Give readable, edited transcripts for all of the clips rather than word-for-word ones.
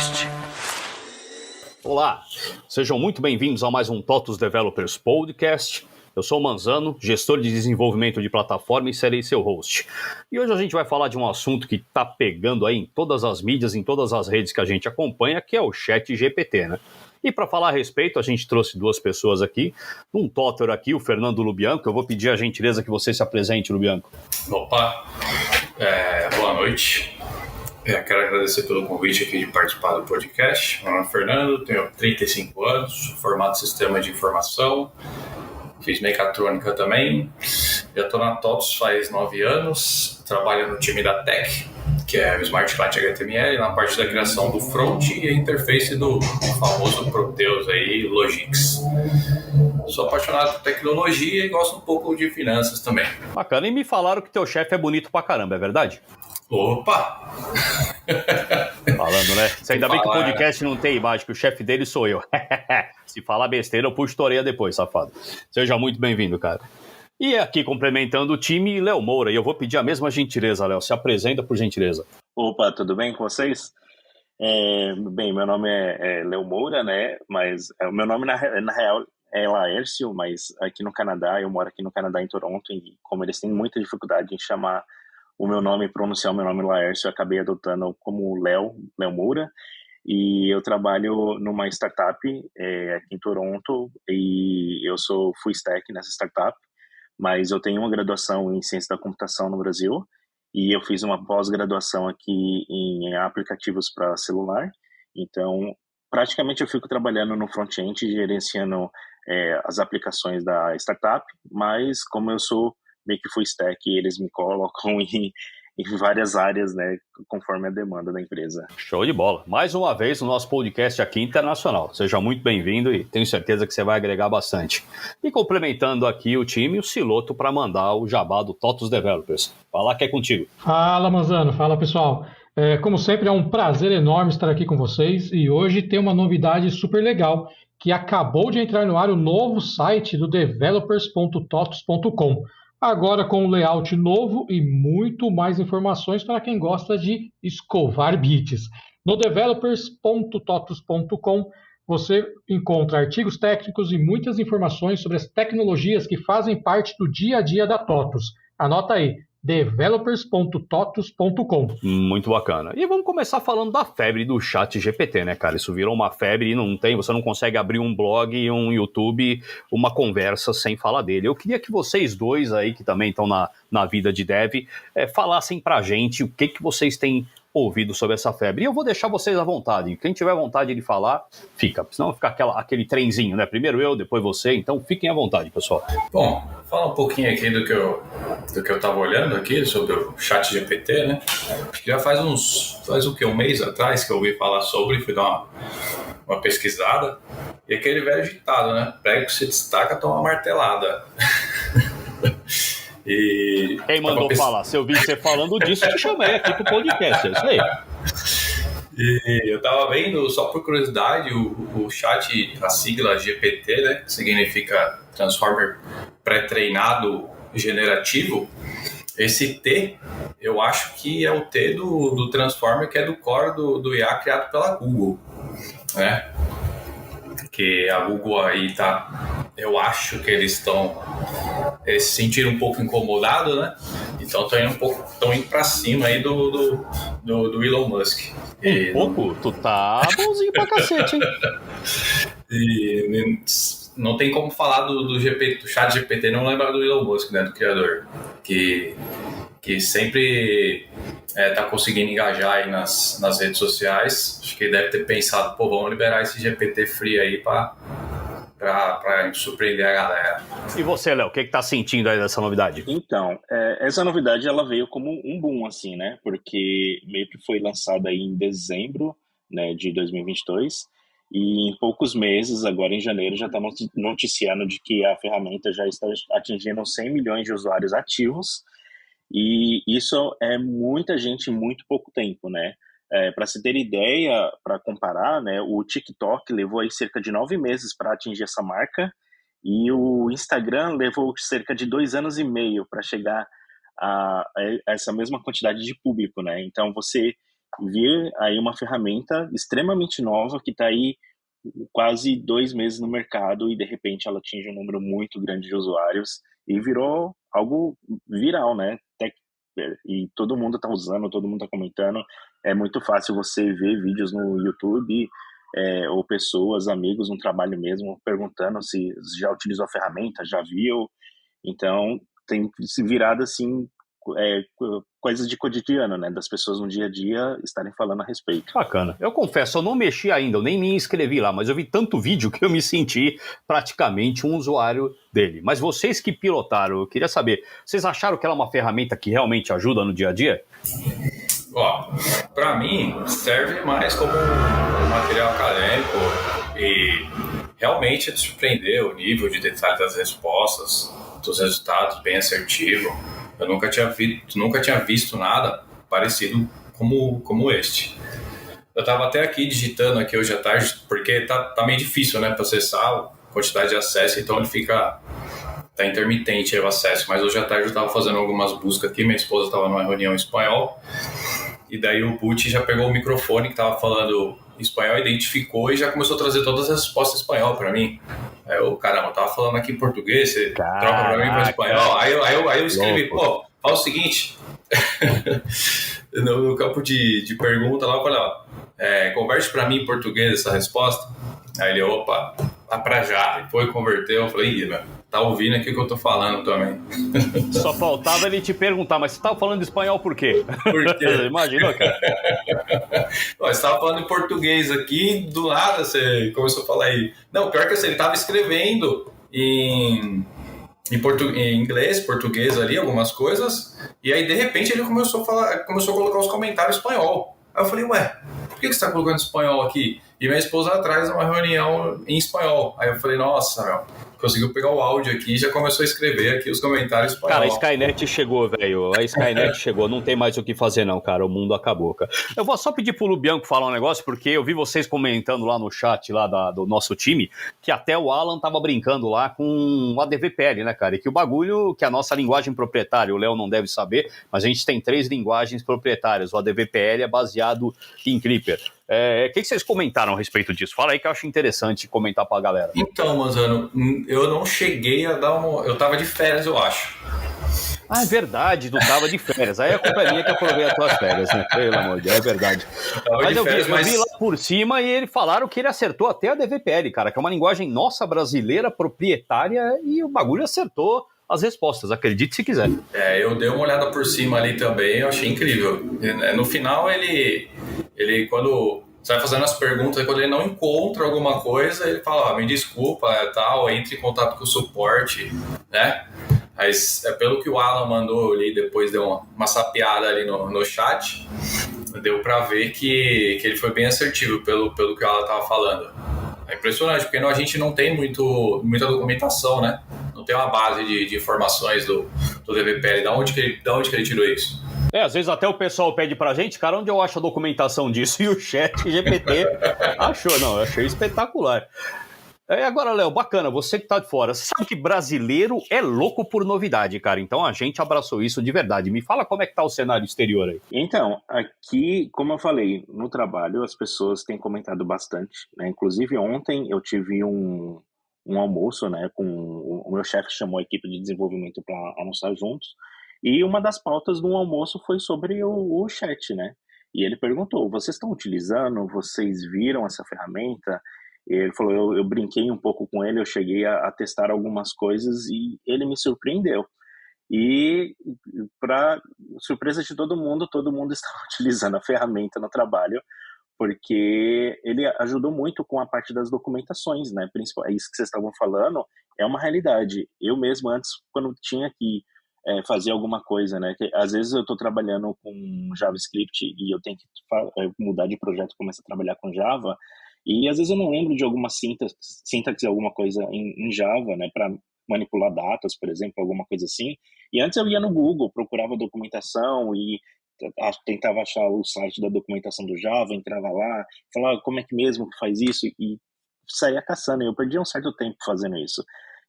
Podcast. Olá, sejam muito bem-vindos a mais um TOTUS Developers Podcast. Eu sou o Manzano, gestor de desenvolvimento de plataforma e serei seu host. E hoje a gente vai falar de um assunto que está pegando aí em todas as mídias, em todas as redes que a gente acompanha, que é o ChatGPT, né? E para falar a respeito, a gente trouxe duas pessoas aqui. Um Totter aqui, o Fernando Lubianco. Eu vou pedir a gentileza que você se apresente, Lubianco. Opa, boa noite. Quero agradecer pelo convite aqui de participar do podcast. Meu nome é Fernando, tenho 35 anos, formado em Sistema de Informação, fiz mecatrônica também. Já estou na TOTUS faz 9 anos, trabalho no time da Tech, que é o Smart Light HTML, na parte da criação do front e a interface do famoso Proteus aí, Logix. Sou apaixonado por tecnologia e gosto um pouco de finanças também. Bacana, e me falaram que teu chefe é bonito pra caramba, é verdade? Opa! Falando, né? Ainda bem que o podcast não tem imagem, que o chefe dele sou eu. Se falar besteira, eu puxo a orelha depois, safado. Seja muito bem-vindo, cara. E aqui, complementando o time, Léo Moura. E eu vou pedir a mesma gentileza, Léo. Se apresenta, por gentileza. Opa, tudo bem com vocês? Bem, meu nome é Léo Moura, né? Mas o meu nome, na real, é Laércio, mas aqui no Canadá, eu moro aqui no Canadá, em Toronto, e como eles têm muita dificuldade em chamar o meu nome, pronunciar o meu nome Laércio, eu acabei adotando como Léo Moura. E eu trabalho numa startup aqui em Toronto, e eu sou full stack nessa startup, mas eu tenho uma graduação em ciência da computação no Brasil, e eu fiz uma pós-graduação aqui em aplicativos para celular. Então, praticamente eu fico trabalhando no front-end, gerenciando as aplicações da startup, mas como eu sou meio que full stack, eles me colocam em várias áreas, né, conforme a demanda da empresa. Show de bola. Mais uma vez no nosso podcast aqui internacional. Seja muito bem-vindo e tenho certeza que você vai agregar bastante. E complementando aqui o time, o Siloto para mandar o jabá do TOTUS Developers. Falar que é contigo. Fala, Manzano. Fala, pessoal. Como sempre, é um prazer enorme estar aqui com vocês e hoje tem uma novidade super legal, que acabou de entrar no ar o novo site do developers.totus.com. Agora com um layout novo e muito mais informações para quem gosta de escovar bits. No developers.totus.com você encontra artigos técnicos e muitas informações sobre as tecnologias que fazem parte do dia a dia da TOTUS. Anota aí, developers.totus.com. Muito bacana. E vamos começar falando da febre do ChatGPT, né, cara? Isso virou uma febre e você não consegue abrir um blog e um YouTube, uma conversa sem falar dele. Eu queria que vocês dois aí, que também estão na vida de dev, falassem pra gente o que vocês têm ouvido sobre essa febre. E eu vou deixar vocês à vontade. Quem tiver vontade de falar, fica. Senão fica aquele trenzinho, né? Primeiro eu, depois você. Então fiquem à vontade, pessoal. Bom, falar um pouquinho aqui do que eu estava olhando aqui sobre o ChatGPT, né? Acho que já faz um mês atrás que eu ouvi falar sobre, fui dar uma pesquisada. E aquele velho ditado, né? Prego que se destaca, toma uma martelada. E quem mandou falar? Se eu vi você falando disso, te chamei aqui pro podcast, é isso aí. E eu tava vendo, só por curiosidade, o chat, a sigla GPT, né, que significa Transformer Pré-Treinado Generativo. Esse T, eu acho que é o T do Transformer, que é do core do IA criado pela Google, né? Que a Google aí tá... Eu acho que eles se sentiram um pouco incomodados, né? Então estão indo pra cima aí do Elon Musk. Pouco? Tu tá bonzinho pra cacete, hein? E não tem como falar do chat GPT, não lembrar do Elon Musk, né? Do criador. Que sempre tá conseguindo engajar aí nas redes sociais. Acho que ele deve ter pensado, vamos liberar esse GPT free aí pra surpreender a galera. E você, Léo, o que tá sentindo aí dessa novidade? Então, essa novidade ela veio como um boom, assim, né? Porque meio que foi lançada aí em dezembro, né, de 2022, e em poucos meses, agora em janeiro, já está noticiando de que a ferramenta já está atingindo 100 milhões de usuários ativos, e isso é muita gente em muito pouco tempo, né? Para se ter ideia, para comparar, né, o TikTok levou aí cerca de 9 meses para atingir essa marca, e o Instagram levou cerca de 2 anos e meio para chegar a essa mesma quantidade de público, né? Então você vir aí uma ferramenta extremamente nova que está aí quase 2 meses no mercado e de repente ela atinge um número muito grande de usuários e virou algo viral, né? E todo mundo está usando, todo mundo está comentando. É muito fácil você ver vídeos no YouTube ou pessoas, amigos no trabalho mesmo, perguntando se já utilizou a ferramenta, já viu. Então, tem se virado assim, coisas de cotidiano, né? Das pessoas no dia a dia estarem falando a respeito. Bacana. Eu confesso, eu não mexi ainda, eu nem me inscrevi lá, mas eu vi tanto vídeo que eu me senti praticamente um usuário dele. Mas vocês que pilotaram, eu queria saber, vocês acharam que ela é uma ferramenta que realmente ajuda no dia a dia? Ó, para mim, serve mais como um material acadêmico e realmente surpreendeu o nível de detalhe das respostas, dos resultados bem assertivo. Eu nunca tinha visto nada parecido como este. Eu estava até aqui digitando aqui hoje à tarde, porque tá meio difícil, né, processar a quantidade de acesso, então ele tá intermitente o acesso. Mas hoje à tarde eu estava fazendo algumas buscas aqui, minha esposa estava numa reunião em espanhol, e daí o Pucci já pegou o microfone que estava falando em espanhol, identificou e já começou a trazer todas as respostas em espanhol para mim. Aí eu, caramba, eu tava falando aqui em português, você troca pra mim para espanhol. Aí eu escrevi, pô, fala o seguinte, no campo de pergunta lá, eu falei, ó, converte para mim em português essa resposta. Aí ele, opa, tá pra já. E foi, converteu, eu falei, ih, tá ouvindo aqui o que eu tô falando também. Só faltava ele te perguntar, mas você tava falando espanhol por quê? Por quê? Imaginou, cara? Você tava falando em português aqui, do nada você começou a falar aí. Não, pior que assim, ele tava escrevendo em inglês, português ali, algumas coisas, e aí de repente ele começou a colocar os comentários em espanhol. Aí eu falei, ué, por que você tá colocando espanhol aqui? E minha esposa atrás numa reunião em espanhol. Aí eu falei, nossa, conseguiu pegar o áudio aqui e já começou a escrever aqui os comentários em espanhol. Cara, a Skynet chegou, velho. A Skynet chegou. Não tem mais o que fazer, não, cara. O mundo acabou, cara. Eu vou só pedir pro Lubianco falar um negócio, porque eu vi vocês comentando lá no chat lá do nosso time, que até o Alan tava brincando lá com o ADVPL, né, cara? E que o bagulho, que a nossa linguagem proprietária, o Léo não deve saber, mas a gente tem 3 linguagens proprietárias. O ADVPL é baseado em Clipper. O que vocês comentaram a respeito disso? Fala aí que eu acho interessante comentar pra galera. Então, Manzano, eu não cheguei a dar eu tava de férias, eu acho. Ah, é verdade, tu tava de férias. Aí a culpa é minha que aprovei as tuas férias, né? Pelo amor de Deus, é verdade. Mas eu vi lá por cima e eles falaram que ele acertou até a DVPL, cara, que é uma linguagem nossa brasileira, proprietária, e o bagulho acertou as respostas, acredite se quiser. Eu dei uma olhada por cima ali também, eu achei incrível. No final, ele quando você vai fazendo as perguntas, quando ele não encontra alguma coisa, ele fala, me desculpa, tal, entre em contato com o suporte, né? Mas pelo que o Alan mandou ali, depois deu uma sapeada ali no chat, deu pra ver que ele foi bem assertivo pelo que o Alan tava falando. É impressionante, porque a gente não tem muita documentação, né? Não tem uma base de informações do DVPL. Da onde que ele tirou isso? Às vezes até o pessoal pede pra gente, cara, onde eu acho a documentação disso? E o chat GPT achou, não, eu achei espetacular. Agora, Léo, bacana, você que tá de fora, você sabe que brasileiro é louco por novidade, cara, então a gente abraçou isso de verdade. Me fala como é que tá o cenário exterior aí. Então, aqui, como eu falei, no trabalho as pessoas têm comentado bastante, né? Inclusive ontem eu tive um almoço, né, com o meu chefe, chamou a equipe de desenvolvimento para almoçar juntos, e uma das pautas do almoço foi sobre o chat, né? E ele perguntou, vocês estão utilizando, vocês viram essa ferramenta? Ele falou, eu brinquei um pouco com ele, eu cheguei a testar algumas coisas e ele me surpreendeu. E, para surpresa de todo mundo estava utilizando a ferramenta no trabalho, porque ele ajudou muito com a parte das documentações, né? É isso que vocês estavam falando, é uma realidade. Eu mesmo antes, quando tinha que fazer alguma coisa, né? Que, às vezes eu estou trabalhando com JavaScript e eu tenho que mudar de projeto e começar a trabalhar com Java, e às vezes eu não lembro de alguma sintaxe, alguma coisa em Java, né? Para manipular datas, por exemplo, alguma coisa assim. E antes eu ia no Google, procurava documentação e tentava achar o site da documentação do Java, entrava lá, falava como é que mesmo que faz isso e saía caçando. Eu perdi um certo tempo fazendo isso.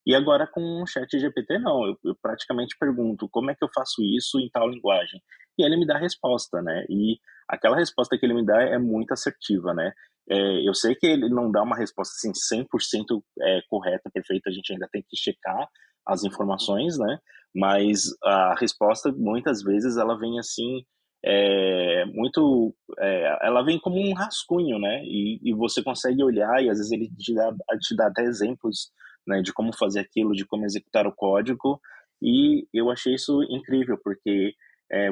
E agora com o ChatGPT, não. Eu praticamente pergunto como é que eu faço isso em tal linguagem. E ele me dá a resposta, né? E aquela resposta que ele me dá é muito assertiva, né? Eu sei que ele não dá uma resposta assim 100% correta, perfeita, a gente ainda tem que checar as informações, né? Mas a resposta, muitas vezes, ela vem assim, ela vem como um rascunho, né? E você consegue olhar e às vezes ele te dá até exemplos, né, de como fazer aquilo, de como executar o código, e eu achei isso incrível, porque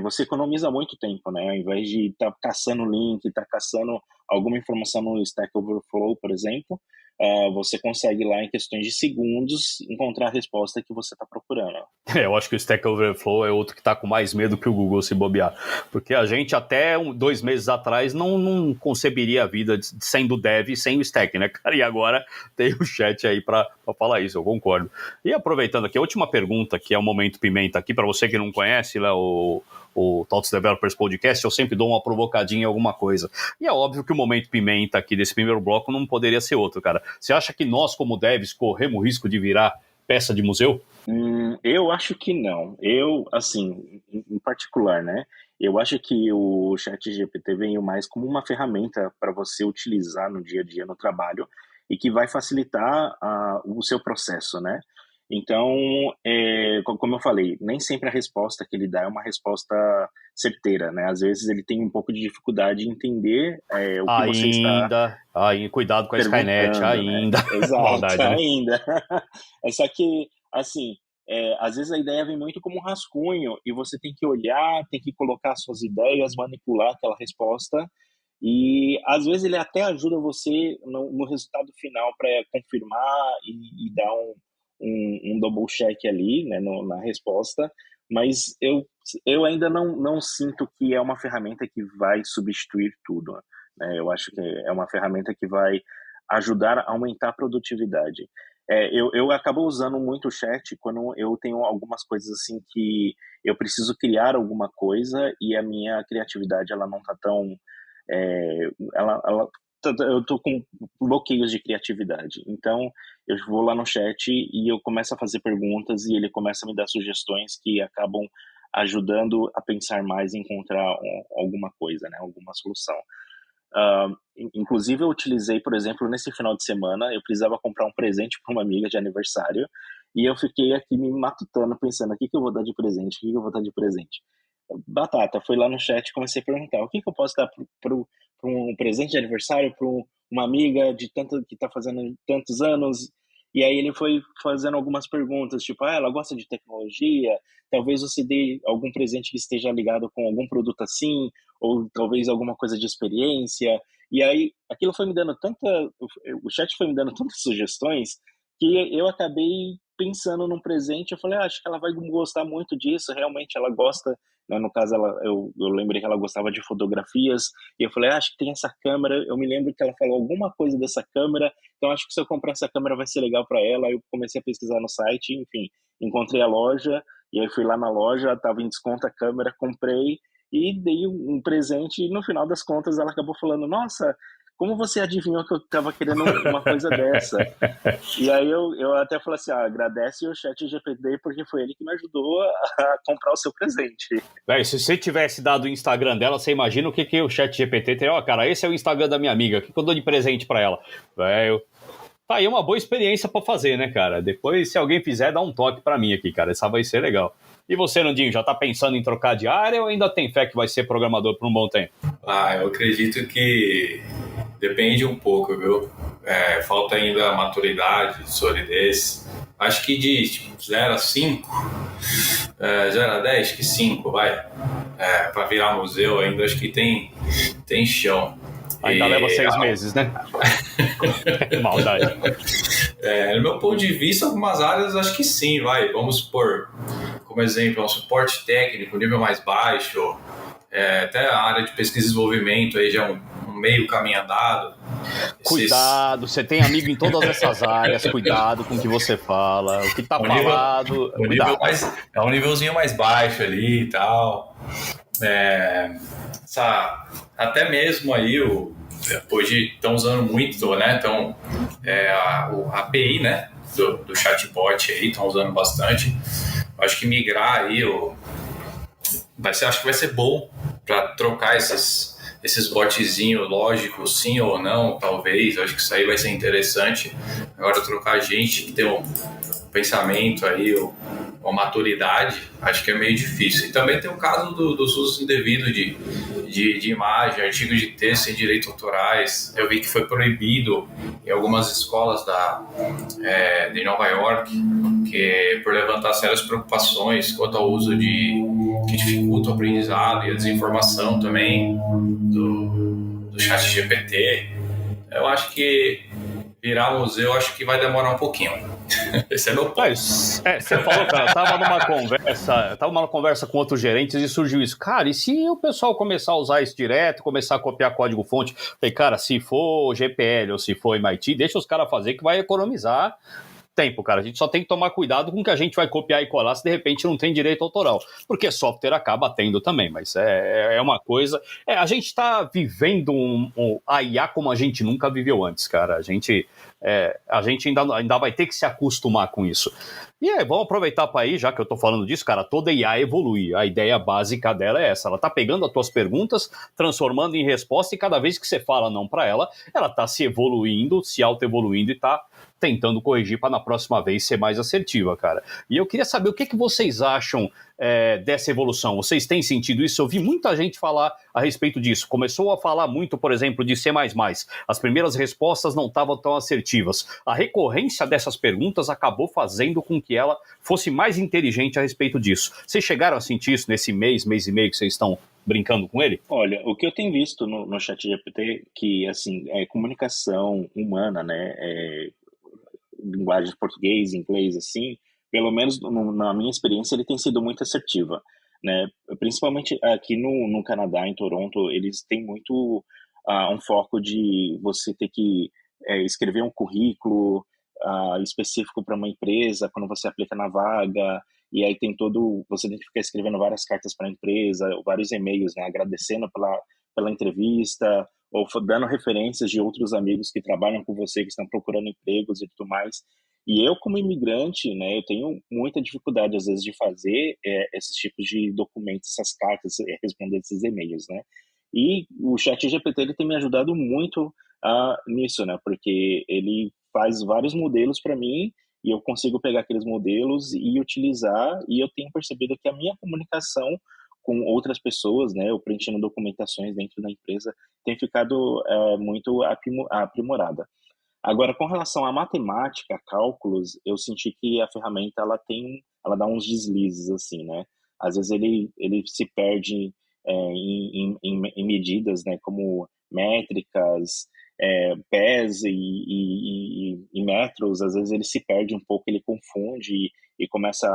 você economiza muito tempo, né? Ao invés de estar caçando link, estar caçando alguma informação no Stack Overflow, por exemplo, você consegue lá em questões de segundos encontrar a resposta que você está procurando. Eu acho que o Stack Overflow é outro que está com mais medo que o Google se bobear, porque a gente até 2 meses atrás não conceberia a vida sendo dev sem o Stack, né, cara? E agora tem o chat aí para falar isso, eu concordo. E aproveitando aqui, a última pergunta, que é o Momento Pimenta aqui, para você que não conhece, Léo, o Talks Developers Podcast, eu sempre dou uma provocadinha em alguma coisa. E é óbvio que o Momento Pimenta aqui desse primeiro bloco não poderia ser outro, cara. Você acha que nós, como devs, corremos o risco de virar peça de museu? Eu acho que não. Assim, em particular, né? Eu acho que o ChatGPT veio mais como uma ferramenta para você utilizar no dia a dia no trabalho e que vai facilitar o seu processo, né? Então, como eu falei, nem sempre a resposta que ele dá é uma resposta certeira, né? Às vezes ele tem um pouco de dificuldade em entender o que você está cuidado com a Skynet, ainda. Né? Exato, Maldade, né? ainda. É só que, assim, às vezes a ideia vem muito como um rascunho e você tem que olhar, tem que colocar suas ideias, manipular aquela resposta e às vezes ele até ajuda você no resultado final para confirmar e dar um double check ali, né, na resposta, mas eu ainda não sinto que é uma ferramenta que vai substituir tudo, né? Eu acho que é uma ferramenta que vai ajudar a aumentar a produtividade. Eu acabo usando muito o chat quando eu tenho algumas coisas assim que eu preciso criar alguma coisa e a minha criatividade ela não tá tão eu tô com bloqueios de criatividade. Então, eu vou lá no chat e eu começo a fazer perguntas e ele começa a me dar sugestões que acabam ajudando a pensar mais e encontrar alguma coisa, né? Alguma solução. Inclusive, eu utilizei, por exemplo, nesse final de semana, eu precisava comprar um presente para uma amiga de aniversário e eu fiquei aqui me matutando, pensando, o que eu vou dar de presente? O que eu vou dar de presente? Batata, fui lá no chat e comecei a perguntar, o que eu posso dar para um presente de aniversário, para uma amiga que está fazendo tantos anos? E aí ele foi fazendo algumas perguntas, tipo, ela gosta de tecnologia, talvez você dê algum presente que esteja ligado com algum produto assim, ou talvez alguma coisa de experiência. E aí aquilo foi me dando o chat foi me dando tantas sugestões que eu acabei pensando num presente. Eu falei, acho que ela vai gostar muito disso, realmente ela gosta, né? No caso, eu lembrei que ela gostava de fotografias, e eu falei, acho que tem essa câmera, eu me lembro que ela falou alguma coisa dessa câmera, então acho que se eu comprar essa câmera vai ser legal para ela. Aí eu comecei a pesquisar no site, enfim, encontrei a loja, e aí fui lá na loja, estava em desconto a câmera, comprei, e dei um presente, e no final das contas ela acabou falando, nossa, como você adivinhou que eu estava querendo uma coisa dessa? E aí eu até falei assim, agradece o ChatGPT porque foi ele que me ajudou a comprar o seu presente. Se você tivesse dado o Instagram dela, você imagina o que o ChatGPT teria? Cara, esse é o Instagram da minha amiga, o que eu dou de presente para ela? Tá aí uma boa experiência para fazer, né, cara? Depois, se alguém fizer, dá um toque para mim aqui, cara, essa vai ser legal. E você, Nandinho, já tá pensando em trocar de área ou ainda tem fé que vai ser programador por um bom tempo? Eu acredito que depende um pouco, viu? Falta ainda maturidade, solidez. Acho que de 0 a 5, 0 a 10, que 5, vai. Para virar museu ainda, acho que tem chão. Ainda leva 6 meses, né? Maldade. No meu ponto de vista, algumas áreas acho que sim, vai. Vamos supor, como exemplo, um suporte técnico, nível mais baixo, até a área de pesquisa e desenvolvimento aí já é um meio caminho andado. Cuidado, você tem amigo em todas essas áreas, cuidado com o que você fala, o que tá falado. É um nívelzinho mais baixo ali e tal. Até mesmo aí, hoje estão usando muito, né? Então, a API, né? do chatbot aí, estão usando bastante. Acho que migrar aí, acho que vai ser bom para trocar esses botzinhos lógicos, sim ou não, talvez. Acho que isso aí vai ser interessante. Agora, trocar gente que tem um pensamento aí, uma maturidade, acho que é meio difícil. E também tem o caso dos usos indevidos de imagem, artigos de texto sem direitos autorais. Eu vi que foi proibido em algumas escolas de Nova York, que por levantar sérias preocupações quanto ao uso que dificulta o aprendizado e a desinformação também do chat GPT. Eu acho que virar museu, acho que vai demorar um pouquinho. Esse é meu ponto. Você falou, cara, eu tava numa conversa com outros gerentes e surgiu isso. Cara, e se o pessoal começar a usar isso direto, começar a copiar código-fonte? Falei, cara, se for GPL ou se for MIT, deixa os caras fazer que vai economizar tempo, cara. A gente só tem que tomar cuidado com o que a gente vai copiar e colar se de repente não tem direito autoral. Porque software acaba tendo também, mas é uma coisa... a gente está vivendo a IA como a gente nunca viveu antes, cara. A gente ainda vai ter que se acostumar com isso. E vamos aproveitar para aí, já que eu tô falando disso, cara, toda IA evolui. A ideia básica dela é essa. Ela tá pegando as tuas perguntas, transformando em resposta, e cada vez que você fala não para ela tá se evoluindo, se auto-evoluindo e tá tentando corrigir para na próxima vez ser mais assertiva, cara. E eu queria saber o que vocês acham dessa evolução. Vocês têm sentido isso? Eu vi muita gente falar a respeito disso. Começou a falar muito, por exemplo, de C++. As primeiras respostas não estavam tão assertivas. A recorrência dessas perguntas acabou fazendo com que ela fosse mais inteligente a respeito disso. Vocês chegaram a sentir isso nesse mês e meio que vocês estão brincando com ele? Olha, o que eu tenho visto no ChatGPT, que assim, é comunicação humana, né? Linguagem de português, inglês, assim, pelo menos na minha experiência, ele tem sido muito assertiva, né? Principalmente aqui no Canadá, em Toronto, eles têm muito um foco de você ter que escrever um currículo específico para uma empresa quando você aplica na vaga, e aí você tem que ficar escrevendo várias cartas para a empresa, vários e-mails, né, agradecendo pela entrevista, ou dando referências de outros amigos que trabalham com você, que estão procurando empregos e tudo mais. E eu, como imigrante, né, eu tenho muita dificuldade, às vezes, de fazer esses tipos de documentos, essas cartas, responder esses e-mails, né? E o ChatGPT, ele tem me ajudado muito nisso, né? Porque ele faz vários modelos para mim e eu consigo pegar aqueles modelos e utilizar, e eu tenho percebido que a minha comunicação com outras pessoas, né, eu preenchendo documentações dentro da empresa, tem ficado muito aprimorada. Agora, com relação à matemática, cálculos, eu senti que a ferramenta ela dá uns deslizes assim, né? Às vezes ele se perde em medidas, né, como métricas, pés e metros. Às vezes ele se perde um pouco, ele confunde e começa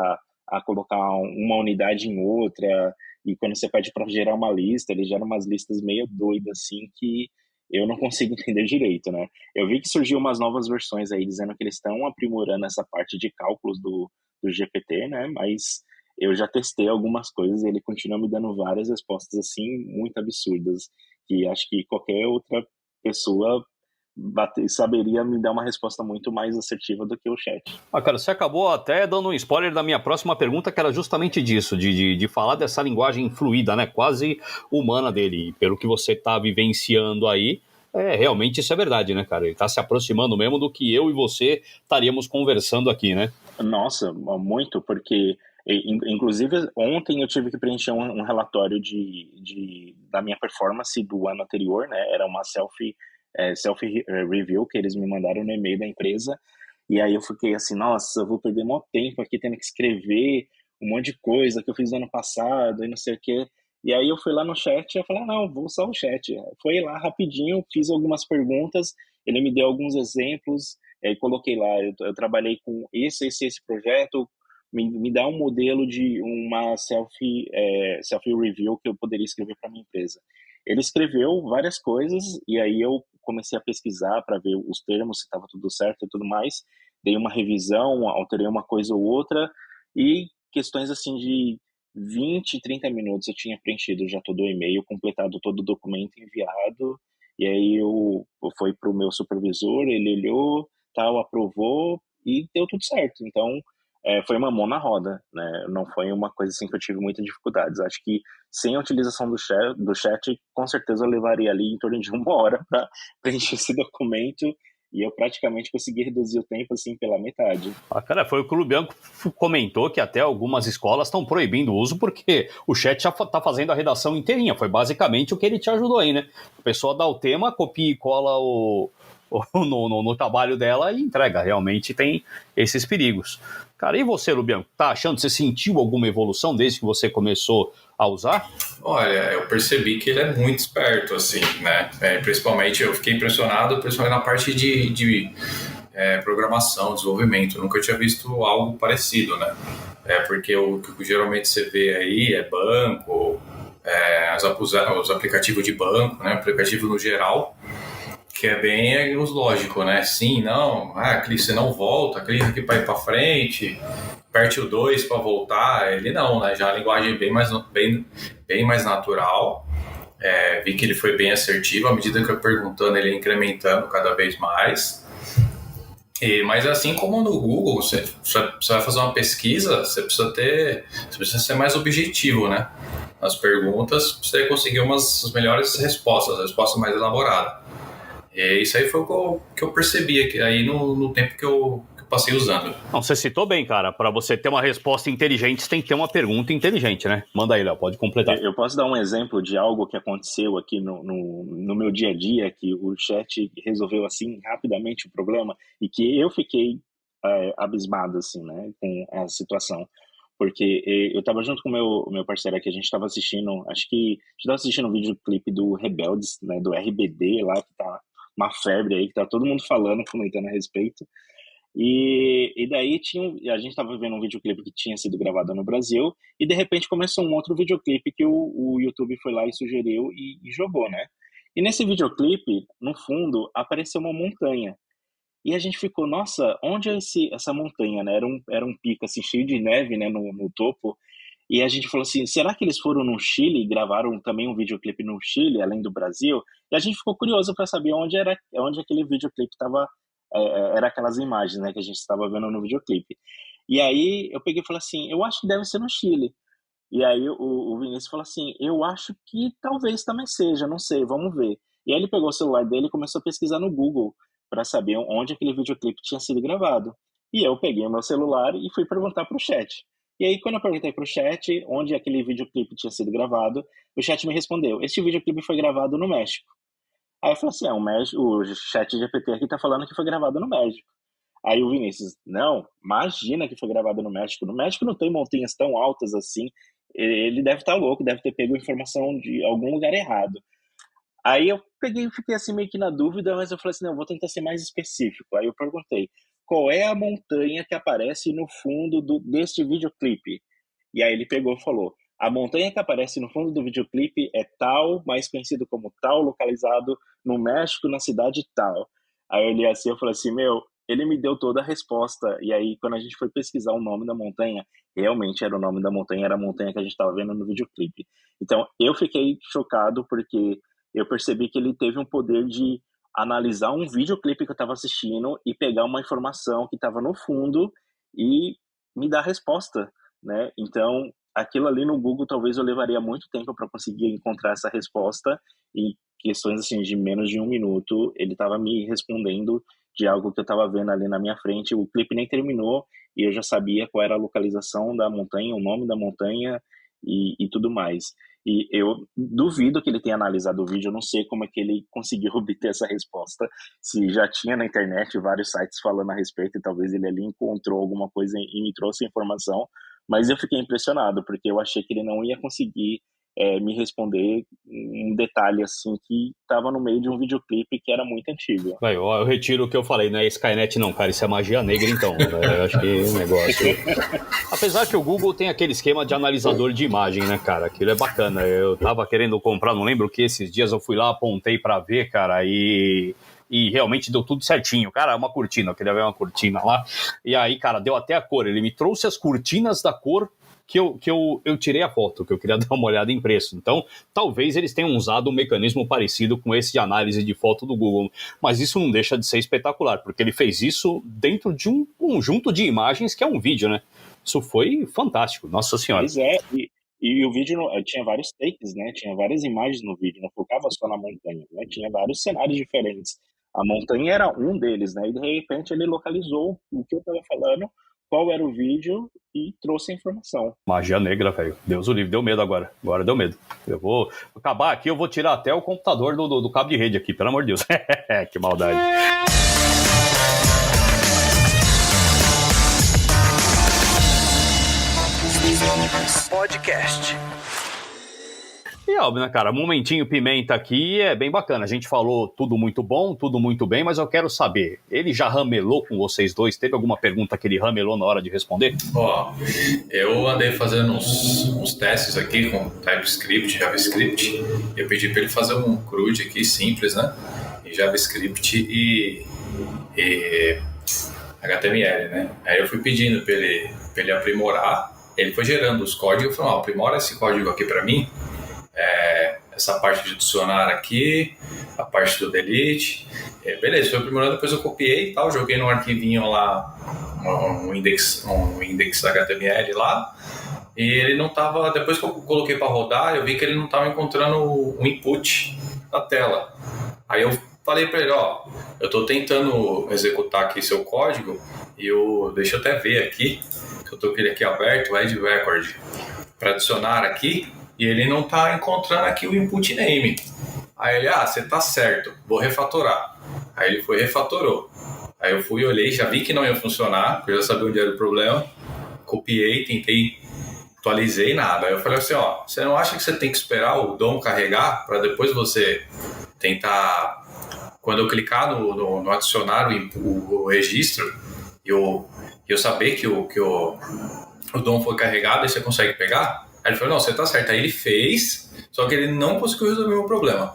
a colocar uma unidade em outra. E quando você pede para gerar uma lista, ele gera umas listas meio doidas assim que eu não consigo entender direito, né? Eu vi que surgiu umas novas versões aí dizendo que eles estão aprimorando essa parte de cálculos do GPT, né? Mas eu já testei algumas coisas e ele continua me dando várias respostas assim muito absurdas, que acho que qualquer outra pessoa saberia me dar uma resposta muito mais assertiva do que o chat. Cara, você acabou até dando um spoiler da minha próxima pergunta, que era justamente disso, de falar dessa linguagem fluida, né, quase humana dele. E pelo que você está vivenciando aí, realmente isso é verdade, né, cara? Ele está se aproximando mesmo do que eu e você estaríamos conversando aqui, né? Nossa, muito, porque inclusive ontem eu tive que preencher um relatório da minha performance do ano anterior, né? Era uma self-review que eles me mandaram no e-mail da empresa, e aí eu fiquei assim, nossa, eu vou perder muito tempo aqui tendo que escrever um monte de coisa que eu fiz no ano passado e não sei o quê. E aí eu fui lá no chat e eu falei, não, vou usar o chat. Foi lá rapidinho, fiz algumas perguntas, ele me deu alguns exemplos, coloquei lá, eu trabalhei com esse projeto, me dá um modelo de uma self-review que eu poderia escrever para minha empresa. Ele escreveu várias coisas e aí eu comecei a pesquisar para ver os termos, se estava tudo certo e tudo mais. Dei uma revisão, alterei uma coisa ou outra e questões assim de 20, 30 minutos eu tinha preenchido já todo o e-mail, completado todo o documento enviado, e aí eu fui para o meu supervisor, ele olhou, tal, aprovou, e deu tudo certo. Então, foi uma mão na roda, né? Não foi uma coisa assim que eu tive muitas dificuldades. Acho que sem a utilização do chat, com certeza eu levaria ali em torno de 1 hora para preencher esse documento, e eu praticamente consegui reduzir o tempo assim pela metade. Cara, foi o que o Lubianco comentou, que até algumas escolas estão proibindo o uso porque o chat já está fazendo a redação inteirinha. Foi basicamente o que ele te ajudou aí, né? A pessoa dá o tema, copia e cola no trabalho dela e entrega. Realmente tem esses perigos. Cara, e você, Lubianco? Tá achando, você sentiu alguma evolução desde que você começou a usar? Olha, eu percebi que ele é muito esperto, assim, né? Principalmente, eu fiquei impressionado, principalmente na parte de programação, desenvolvimento. Eu nunca tinha visto algo parecido, né? Porque o que geralmente você vê aí é banco, os aplicativos de banco, né? Aplicativo no geral, que é bem os lógicos, né? Sim, não, você não volta, clica aqui para ir para frente, aperte o 2 para voltar. Ele não, né? Já a linguagem bem mais natural. Vi que ele foi bem assertivo, à medida que eu perguntando, ele ia incrementando cada vez mais. Mas assim como no Google, você vai fazer uma pesquisa, você precisa ser mais objetivo, né? Nas perguntas, pra você conseguir as melhores respostas, a resposta mais elaborada. Isso aí foi o que eu percebi aqui, aí no tempo que eu passei usando. Não, você citou bem, cara. Para você ter uma resposta inteligente, você tem que ter uma pergunta inteligente, né? Manda aí, Léo, pode completar. Eu posso dar um exemplo de algo que aconteceu aqui no meu dia a dia, que o chat resolveu assim rapidamente o problema e que eu fiquei abismado assim, né, com a situação. Porque eu estava junto com o meu parceiro aqui, a gente estava assistindo, um videoclipe do Rebeldes, né, do RBD lá, que tá uma febre aí, que tá todo mundo falando, comentando a respeito. E daí a gente estava vendo um videoclipe que tinha sido gravado no Brasil, e de repente começou um outro videoclipe que o YouTube foi lá e sugeriu e jogou, né? E nesse videoclipe, no fundo, apareceu uma montanha. E a gente ficou, nossa, onde é essa montanha, né? Era um pico assim, cheio de neve, né, no topo. E a gente falou assim, será que eles foram no Chile e gravaram também um videoclipe no Chile, além do Brasil? E a gente ficou curioso para saber onde aquele videoclipe estava, era aquelas imagens, né, que a gente estava vendo no videoclipe. E aí eu peguei e falei assim, eu acho que deve ser no Chile. E aí o Vinícius falou assim, eu acho que talvez também seja, não sei, vamos ver. E aí ele pegou o celular dele e começou a pesquisar no Google para saber onde aquele videoclipe tinha sido gravado. E eu peguei o meu celular e fui perguntar para o chat. E aí, quando eu perguntei para o chat onde aquele videoclipe tinha sido gravado, o chat me respondeu, este videoclipe foi gravado no México. Aí eu falei assim, o chat GPT aqui tá falando que foi gravado no México. Aí o Vinícius, não, imagina que foi gravado no México. No México não tem montanhas tão altas assim. Ele deve estar louco, deve ter pego informação de algum lugar errado. Aí eu peguei e fiquei assim meio que na dúvida, mas eu falei assim, não, vou tentar ser mais específico. Aí eu perguntei, qual é a montanha que aparece no fundo deste videoclipe? E aí ele pegou e falou, a montanha que aparece no fundo do videoclipe é tal, mais conhecido como tal, localizado no México, na cidade tal. Aí eu olhei assim, eu falei assim, ele me deu toda a resposta. E aí, quando a gente foi pesquisar o nome da montanha, realmente era o nome da montanha, era a montanha que a gente estava vendo no videoclipe. Então, eu fiquei chocado porque eu percebi que ele teve um poder de analisar um videoclipe que eu estava assistindo e pegar uma informação que estava no fundo e me dar a resposta, né? Então, aquilo ali no Google talvez eu levaria muito tempo para conseguir encontrar essa resposta, e questões assim de menos de 1 minuto ele estava me respondendo de algo que eu estava vendo ali na minha frente. O clipe nem terminou e eu já sabia qual era a localização da montanha, o nome da montanha e tudo mais. E eu duvido que ele tenha analisado o vídeo, eu não sei como é que ele conseguiu obter essa resposta, se já tinha na internet vários sites falando a respeito e talvez ele ali encontrou alguma coisa e me trouxe a informação, mas eu fiquei impressionado, porque eu achei que ele não ia conseguir me responder um detalhe assim que estava no meio de um videoclipe que era muito antigo. Eu retiro o que eu falei, não é Skynet não, cara, isso é magia negra então, né? Eu acho que o negócio... Apesar que o Google tem aquele esquema de analisador de imagem, né, cara, aquilo é bacana, eu tava querendo comprar, não lembro o que, esses dias eu fui lá, apontei pra ver, cara, e realmente deu tudo certinho, cara, uma cortina, eu queria ver uma cortina lá, e aí, cara, deu até a cor, ele me trouxe as cortinas da cor eu tirei a foto, que eu queria dar uma olhada em preço. Então, talvez eles tenham usado um mecanismo parecido com esse de análise de foto do Google. Mas isso não deixa de ser espetacular, porque ele fez isso dentro de um conjunto de imagens que é um vídeo, né? Isso foi fantástico, nossa senhora. Pois é, e o vídeo tinha vários takes, né? Tinha várias imagens no vídeo, não focava só na montanha, né? Tinha vários cenários diferentes. A montanha era um deles, né? E de repente ele localizou o que eu estava falando, qual era o vídeo e trouxe a informação. Magia negra, velho. Deus o livre, deu medo agora. Agora deu medo. Eu vou acabar aqui, eu vou tirar até o computador do cabo de rede aqui, pelo amor de Deus. Que maldade. Podcast. E óbvio, né, cara? Momentinho Pimenta aqui é bem bacana. A gente falou tudo muito bom, tudo muito bem, mas eu quero saber, ele já ramelou com vocês dois? Teve alguma pergunta que ele ramelou na hora de responder? Ó, eu andei fazendo uns testes aqui com TypeScript, JavaScript. Eu pedi para ele fazer um CRUD aqui, simples, né? Em JavaScript e HTML, né? Aí eu fui pedindo para ele aprimorar. Ele foi gerando os códigos. Eu falei, aprimora esse código aqui para mim. Essa parte de adicionar aqui, a parte do delete. Beleza, foi aprimorando, depois eu copiei e tal, joguei num arquivinho lá, um index HTML lá, e ele não estava, depois que eu coloquei para rodar, eu vi que ele não estava encontrando o input na tela. Aí eu falei para ele, eu estou tentando executar aqui seu código, e deixa eu até ver aqui, que eu estou com ele aqui aberto, o Edge Record, para adicionar aqui, e ele não está encontrando aqui o input name. Aí ele, você tá certo, vou refatorar. Aí ele foi e refatorou. Aí eu fui, olhei, já vi que não ia funcionar, porque eu já sabia onde era o problema. Copiei, tentei, atualizei, nada. Aí eu falei assim, você não acha que você tem que esperar o DOM carregar para depois você tentar, quando eu clicar no adicionar o registro, e eu saber que o DOM foi carregado, aí você consegue pegar? Aí ele falou, não, você tá certo. Aí ele fez, só que ele não conseguiu resolver o meu problema.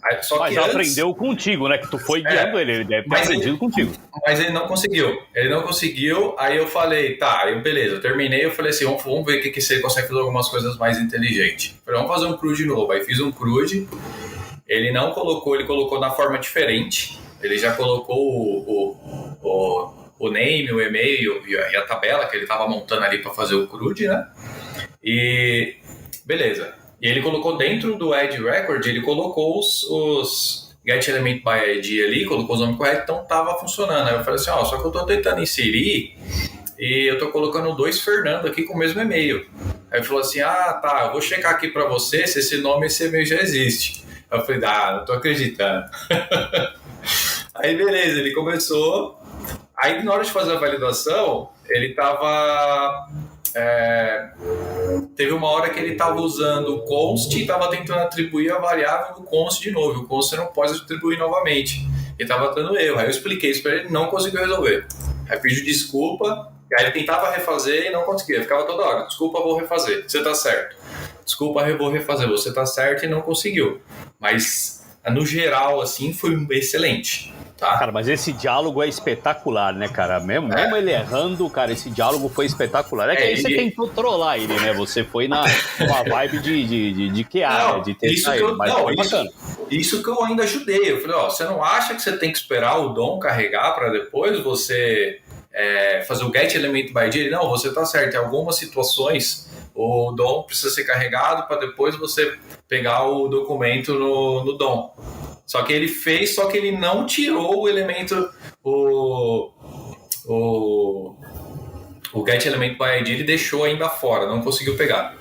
Aí, mas ele aprendeu contigo, né? Que tu foi guiando ele deve ter aprendido contigo. Mas ele não conseguiu. Aí eu falei, beleza, eu terminei. Eu falei assim, vamos ver que se ele consegue fazer algumas coisas mais inteligentes. Eu falei, vamos fazer um CRUD novo. Aí fiz um CRUD. Ele não colocou, ele colocou na forma diferente. Ele já colocou o name, o e-mail e a tabela que ele estava montando ali para fazer o CRUD, né? E beleza. E ele colocou dentro do Edge Record, ele colocou os Get Element by ID ali, colocou os nomes corretos, então tava funcionando. Aí eu falei assim, só que eu tô tentando inserir e eu tô colocando 2 Fernando aqui com o mesmo e-mail. Aí ele falou assim, eu vou checar aqui pra você se esse nome, esse e-mail já existe. Aí eu falei, não tô acreditando. Aí beleza, ele começou. Aí na hora de fazer a validação, ele tava... teve uma hora que ele estava usando o const e estava tentando atribuir a variável do const de novo. O const não pode atribuir novamente. Ele estava dando erro. Aí eu expliquei isso para ele, não conseguiu resolver. Aí pediu desculpa, aí ele tentava refazer e não conseguia. Ficava toda hora, desculpa, vou refazer. Você tá certo. Desculpa, vou refazer. Você tá certo e não conseguiu. Mas no geral, assim, foi excelente. Tá. Cara, mas esse diálogo é espetacular, né, cara? Mesmo ele errando, cara, esse diálogo foi espetacular. Que aí você tentou trollar ele, né? Você foi na vibe de QA, né? De testar ele, mas foi bacana. Isso que eu ainda ajudei. Eu falei, você não acha que você tem que esperar o DOM carregar para depois você fazer o Get Element by ID? Não, você tá certo. Em algumas situações, o DOM precisa ser carregado para depois você pegar o documento no DOM. Só que ele fez, só que ele não tirou o elemento, o Get Element by ID, ele deixou ainda fora, não conseguiu pegar.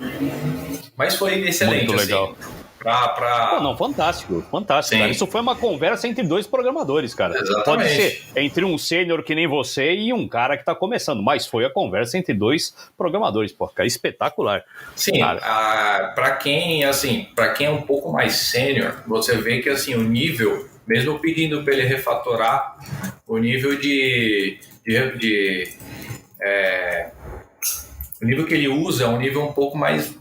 Mas foi excelente. Muito legal. Assim, não, fantástico. Cara. Isso foi uma conversa entre 2 programadores, cara. Exatamente. Pode ser entre um sênior que nem você e um cara que tá começando, mas foi a conversa entre 2 programadores, cara, espetacular. Sim, para quem é um pouco mais sênior, você vê que assim, o nível, mesmo pedindo para ele refatorar, o nível o nível que ele usa é um nível um pouco mais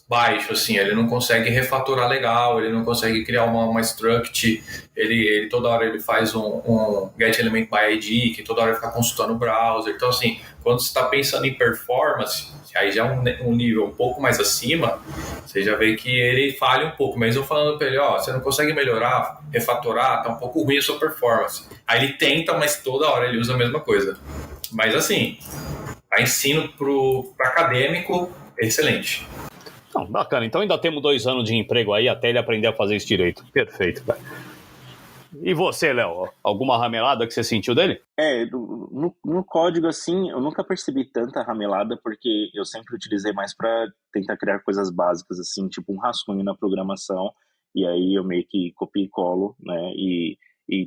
baixo, assim, ele não consegue refatorar legal, ele não consegue criar uma struct, ele toda hora ele faz um get element by ID, que toda hora fica consultando o browser. Então, assim, quando você está pensando em performance, aí já é um nível um pouco mais acima, você já vê que ele falha um pouco, mesmo falando para ele, você não consegue melhorar, refatorar, tá um pouco ruim a sua performance. Aí ele tenta, mas toda hora ele usa a mesma coisa. Mas assim, a ensino para acadêmico, excelente. Não, bacana, então ainda temos 2 anos de emprego aí até ele aprender a fazer isso direito. Perfeito, cara. E você, Léo, alguma ramelada que você sentiu dele? No código, assim, eu nunca percebi tanta ramelada, porque eu sempre utilizei mais para tentar criar coisas básicas, assim, tipo um rascunho na programação, e aí eu meio que copio e colo, né, e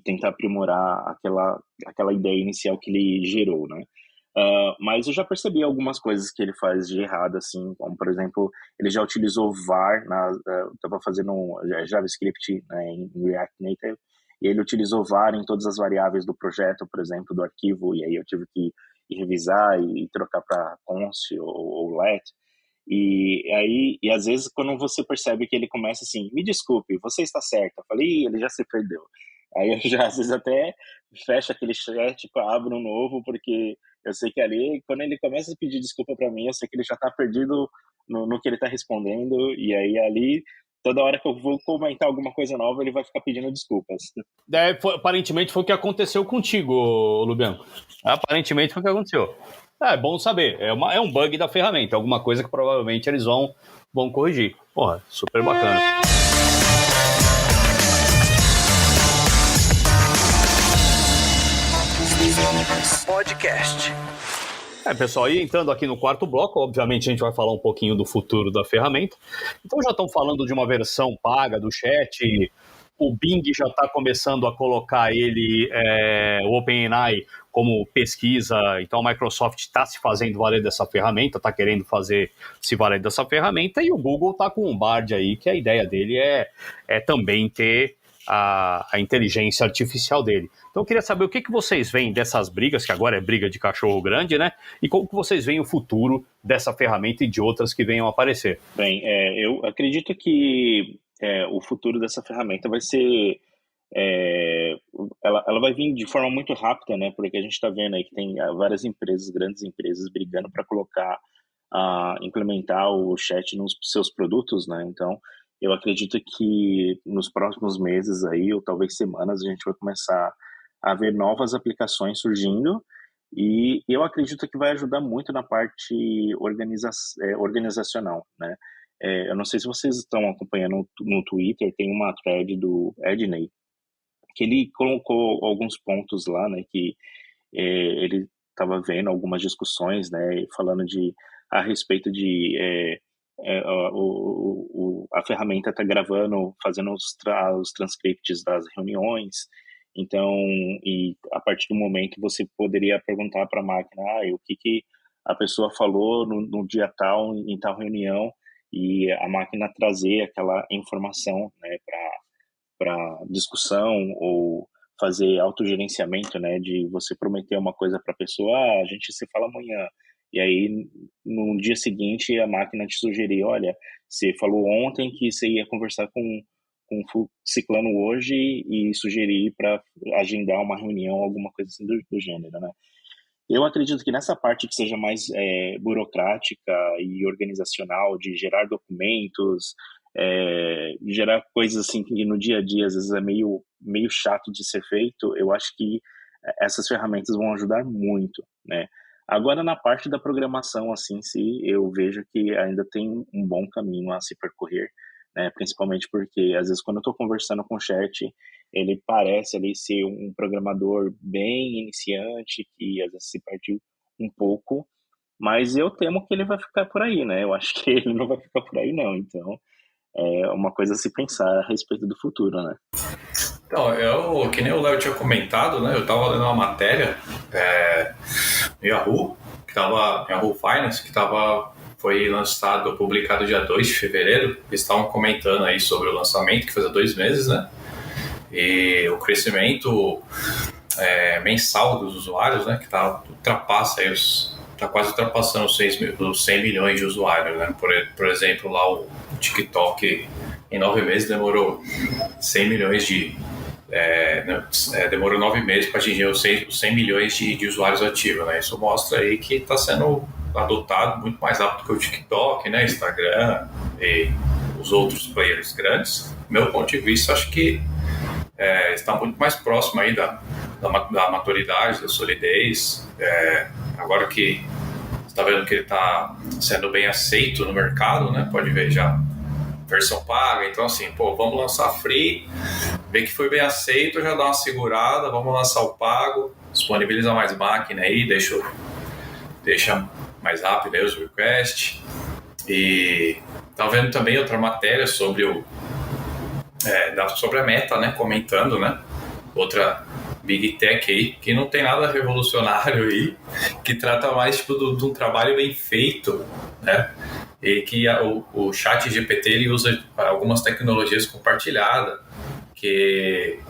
tentar aprimorar aquela ideia inicial que ele gerou, né. Mas eu já percebi algumas coisas que ele faz de errado, assim, como, por exemplo, ele já utilizou var, estava fazendo JavaScript, né, em React Native, e ele utilizou var em todas as variáveis do projeto, por exemplo, do arquivo, e aí eu tive que ir revisar e trocar para const ou let. E às vezes, quando você percebe que ele começa assim, me desculpe, você está certo, eu falei, ele já se perdeu. Aí eu já, às vezes, até fecho aquele chat, abro um novo, porque eu sei que ali, quando ele começa a pedir desculpa para mim, eu sei que ele já está perdido no que ele está respondendo, e aí ali, toda hora que eu vou comentar alguma coisa nova, ele vai ficar pedindo desculpas. Aparentemente foi o que aconteceu contigo, Lubiano. Aparentemente foi o que aconteceu. É bom saber, é um bug da ferramenta, alguma coisa que provavelmente eles vão corrigir. Porra, super bacana. Podcast. Pessoal, e entrando aqui no quarto bloco, obviamente a gente vai falar um pouquinho do futuro da ferramenta. Então já estão falando de uma versão paga do chat, o Bing já está começando a colocar ele, o OpenAI, como pesquisa, então a Microsoft está se fazendo valer dessa ferramenta, está querendo se valer dessa ferramenta, e o Google está com um Bard aí, que a ideia dele é também ter a inteligência artificial dele. Então eu queria saber o que vocês veem dessas brigas, que agora é briga de cachorro grande, né? E como que vocês veem o futuro dessa ferramenta e de outras que venham a aparecer? Bem, eu acredito que o futuro dessa ferramenta vai ser... ela vai vir de forma muito rápida, né? Porque a gente está vendo aí que tem várias empresas, grandes empresas, brigando para implementar o chat nos seus produtos, né? Então, eu acredito que nos próximos meses aí, ou talvez semanas, a gente vai começar a ver novas aplicações surgindo, e eu acredito que vai ajudar muito na parte organizacional, né? Eu não sei se vocês estão acompanhando no Twitter, tem uma thread do Edney, que ele colocou alguns pontos lá, né, que ele estava vendo algumas discussões, né, falando a respeito de a ferramenta está gravando, fazendo os transcripts das reuniões, então, e a partir do momento você poderia perguntar para a máquina o que a pessoa falou no dia tal, em tal reunião, e a máquina trazer aquela informação, né, para discussão, ou fazer autogerenciamento, né, de você prometer uma coisa para a pessoa, a gente se fala amanhã, e aí no dia seguinte a máquina te sugerir, olha, você falou ontem que você ia conversar com ciclano hoje e sugerir para agendar uma reunião, alguma coisa assim do gênero, né. Eu acredito que nessa parte que seja mais burocrática e organizacional, de gerar documentos, gerar coisas assim que no dia a dia às vezes é meio chato de ser feito, eu acho que essas ferramentas vão ajudar muito, né? Agora, na parte da programação, assim, eu vejo que ainda tem um bom caminho a se percorrer, né? Principalmente porque, às vezes, quando eu estou conversando com o chat, ele parece ali ser um programador bem iniciante, que às vezes se perde um pouco, mas eu temo que ele vai ficar por aí, né? Eu acho que ele não vai ficar por aí, não. Então, é uma coisa a se pensar a respeito do futuro, né? Então, que nem o Léo tinha comentado, né? Eu estava lendo uma matéria no Yahoo, Yahoo Finance, foi publicado dia 2 de fevereiro. Eles estavam comentando aí sobre o lançamento, que faz há 2 meses, né? E o crescimento mensal dos usuários, né? Que ultrapassa aí tá quase ultrapassando os 100 milhões de usuários, né? Por exemplo, lá o TikTok, em 9 meses, demorou 100 milhões demorou 9 meses para atingir os 100 milhões de usuários ativos, né? Isso mostra aí que está sendo adotado muito mais rápido que o TikTok, né? Instagram e os outros players grandes. Do meu ponto de vista, acho que está muito mais próximo aí da maturidade, da solidez. Agora que você está vendo que ele está sendo bem aceito no mercado, né? Pode ver já versão paga, então assim, vamos lançar free, ver que foi bem aceito, já dá uma segurada, vamos lançar o pago, disponibiliza mais máquina aí, deixa mais rápido aí os requests. E tá vendo também outra matéria sobre sobre a Meta, né, comentando, né, outra Big Tech aí, que não tem nada revolucionário aí, que trata mais tipo de um trabalho bem feito, né, e que o ChatGPT ele usa algumas tecnologias compartilhadas, que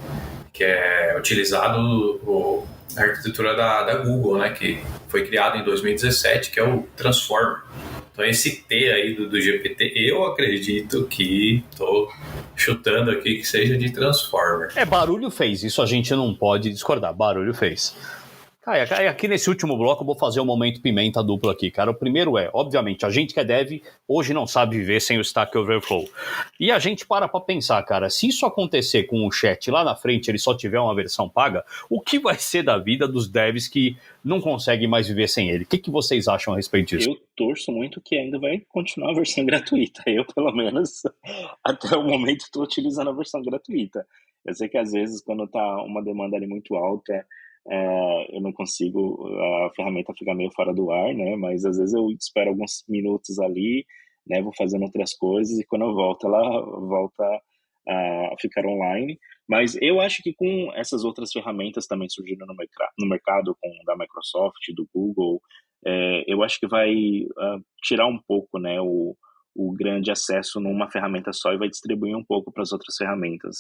é utilizado a arquitetura da Google, né, que foi criado em 2017, que é o Transformer. Então esse T aí do GPT, eu acredito que estou chutando aqui que seja de Transformer. Barulho fez, isso a gente não pode discordar, barulho fez. Cara, aqui nesse último bloco eu vou fazer um momento pimenta duplo aqui, cara. O primeiro obviamente, a gente que é dev hoje não sabe viver sem o Stack Overflow. E a gente para pensar, cara, se isso acontecer com o chat lá na frente, ele só tiver uma versão paga, o que vai ser da vida dos devs que não conseguem mais viver sem ele? O que vocês acham a respeito disso? Eu torço muito que ainda vai continuar a versão gratuita. Eu, pelo menos, até o momento estou utilizando a versão gratuita. Eu sei que às vezes quando tá uma demanda ali muito alta, eu não consigo, a ferramenta fica meio fora do ar, né? Mas às vezes eu espero alguns minutos ali, né? Vou fazendo outras coisas e quando eu volto, ela volta a ficar online. Mas eu acho que com essas outras ferramentas também surgindo no mercado, com da Microsoft, do Google, eu acho que vai tirar um pouco, né, o grande acesso numa ferramenta só e vai distribuir um pouco para as outras ferramentas.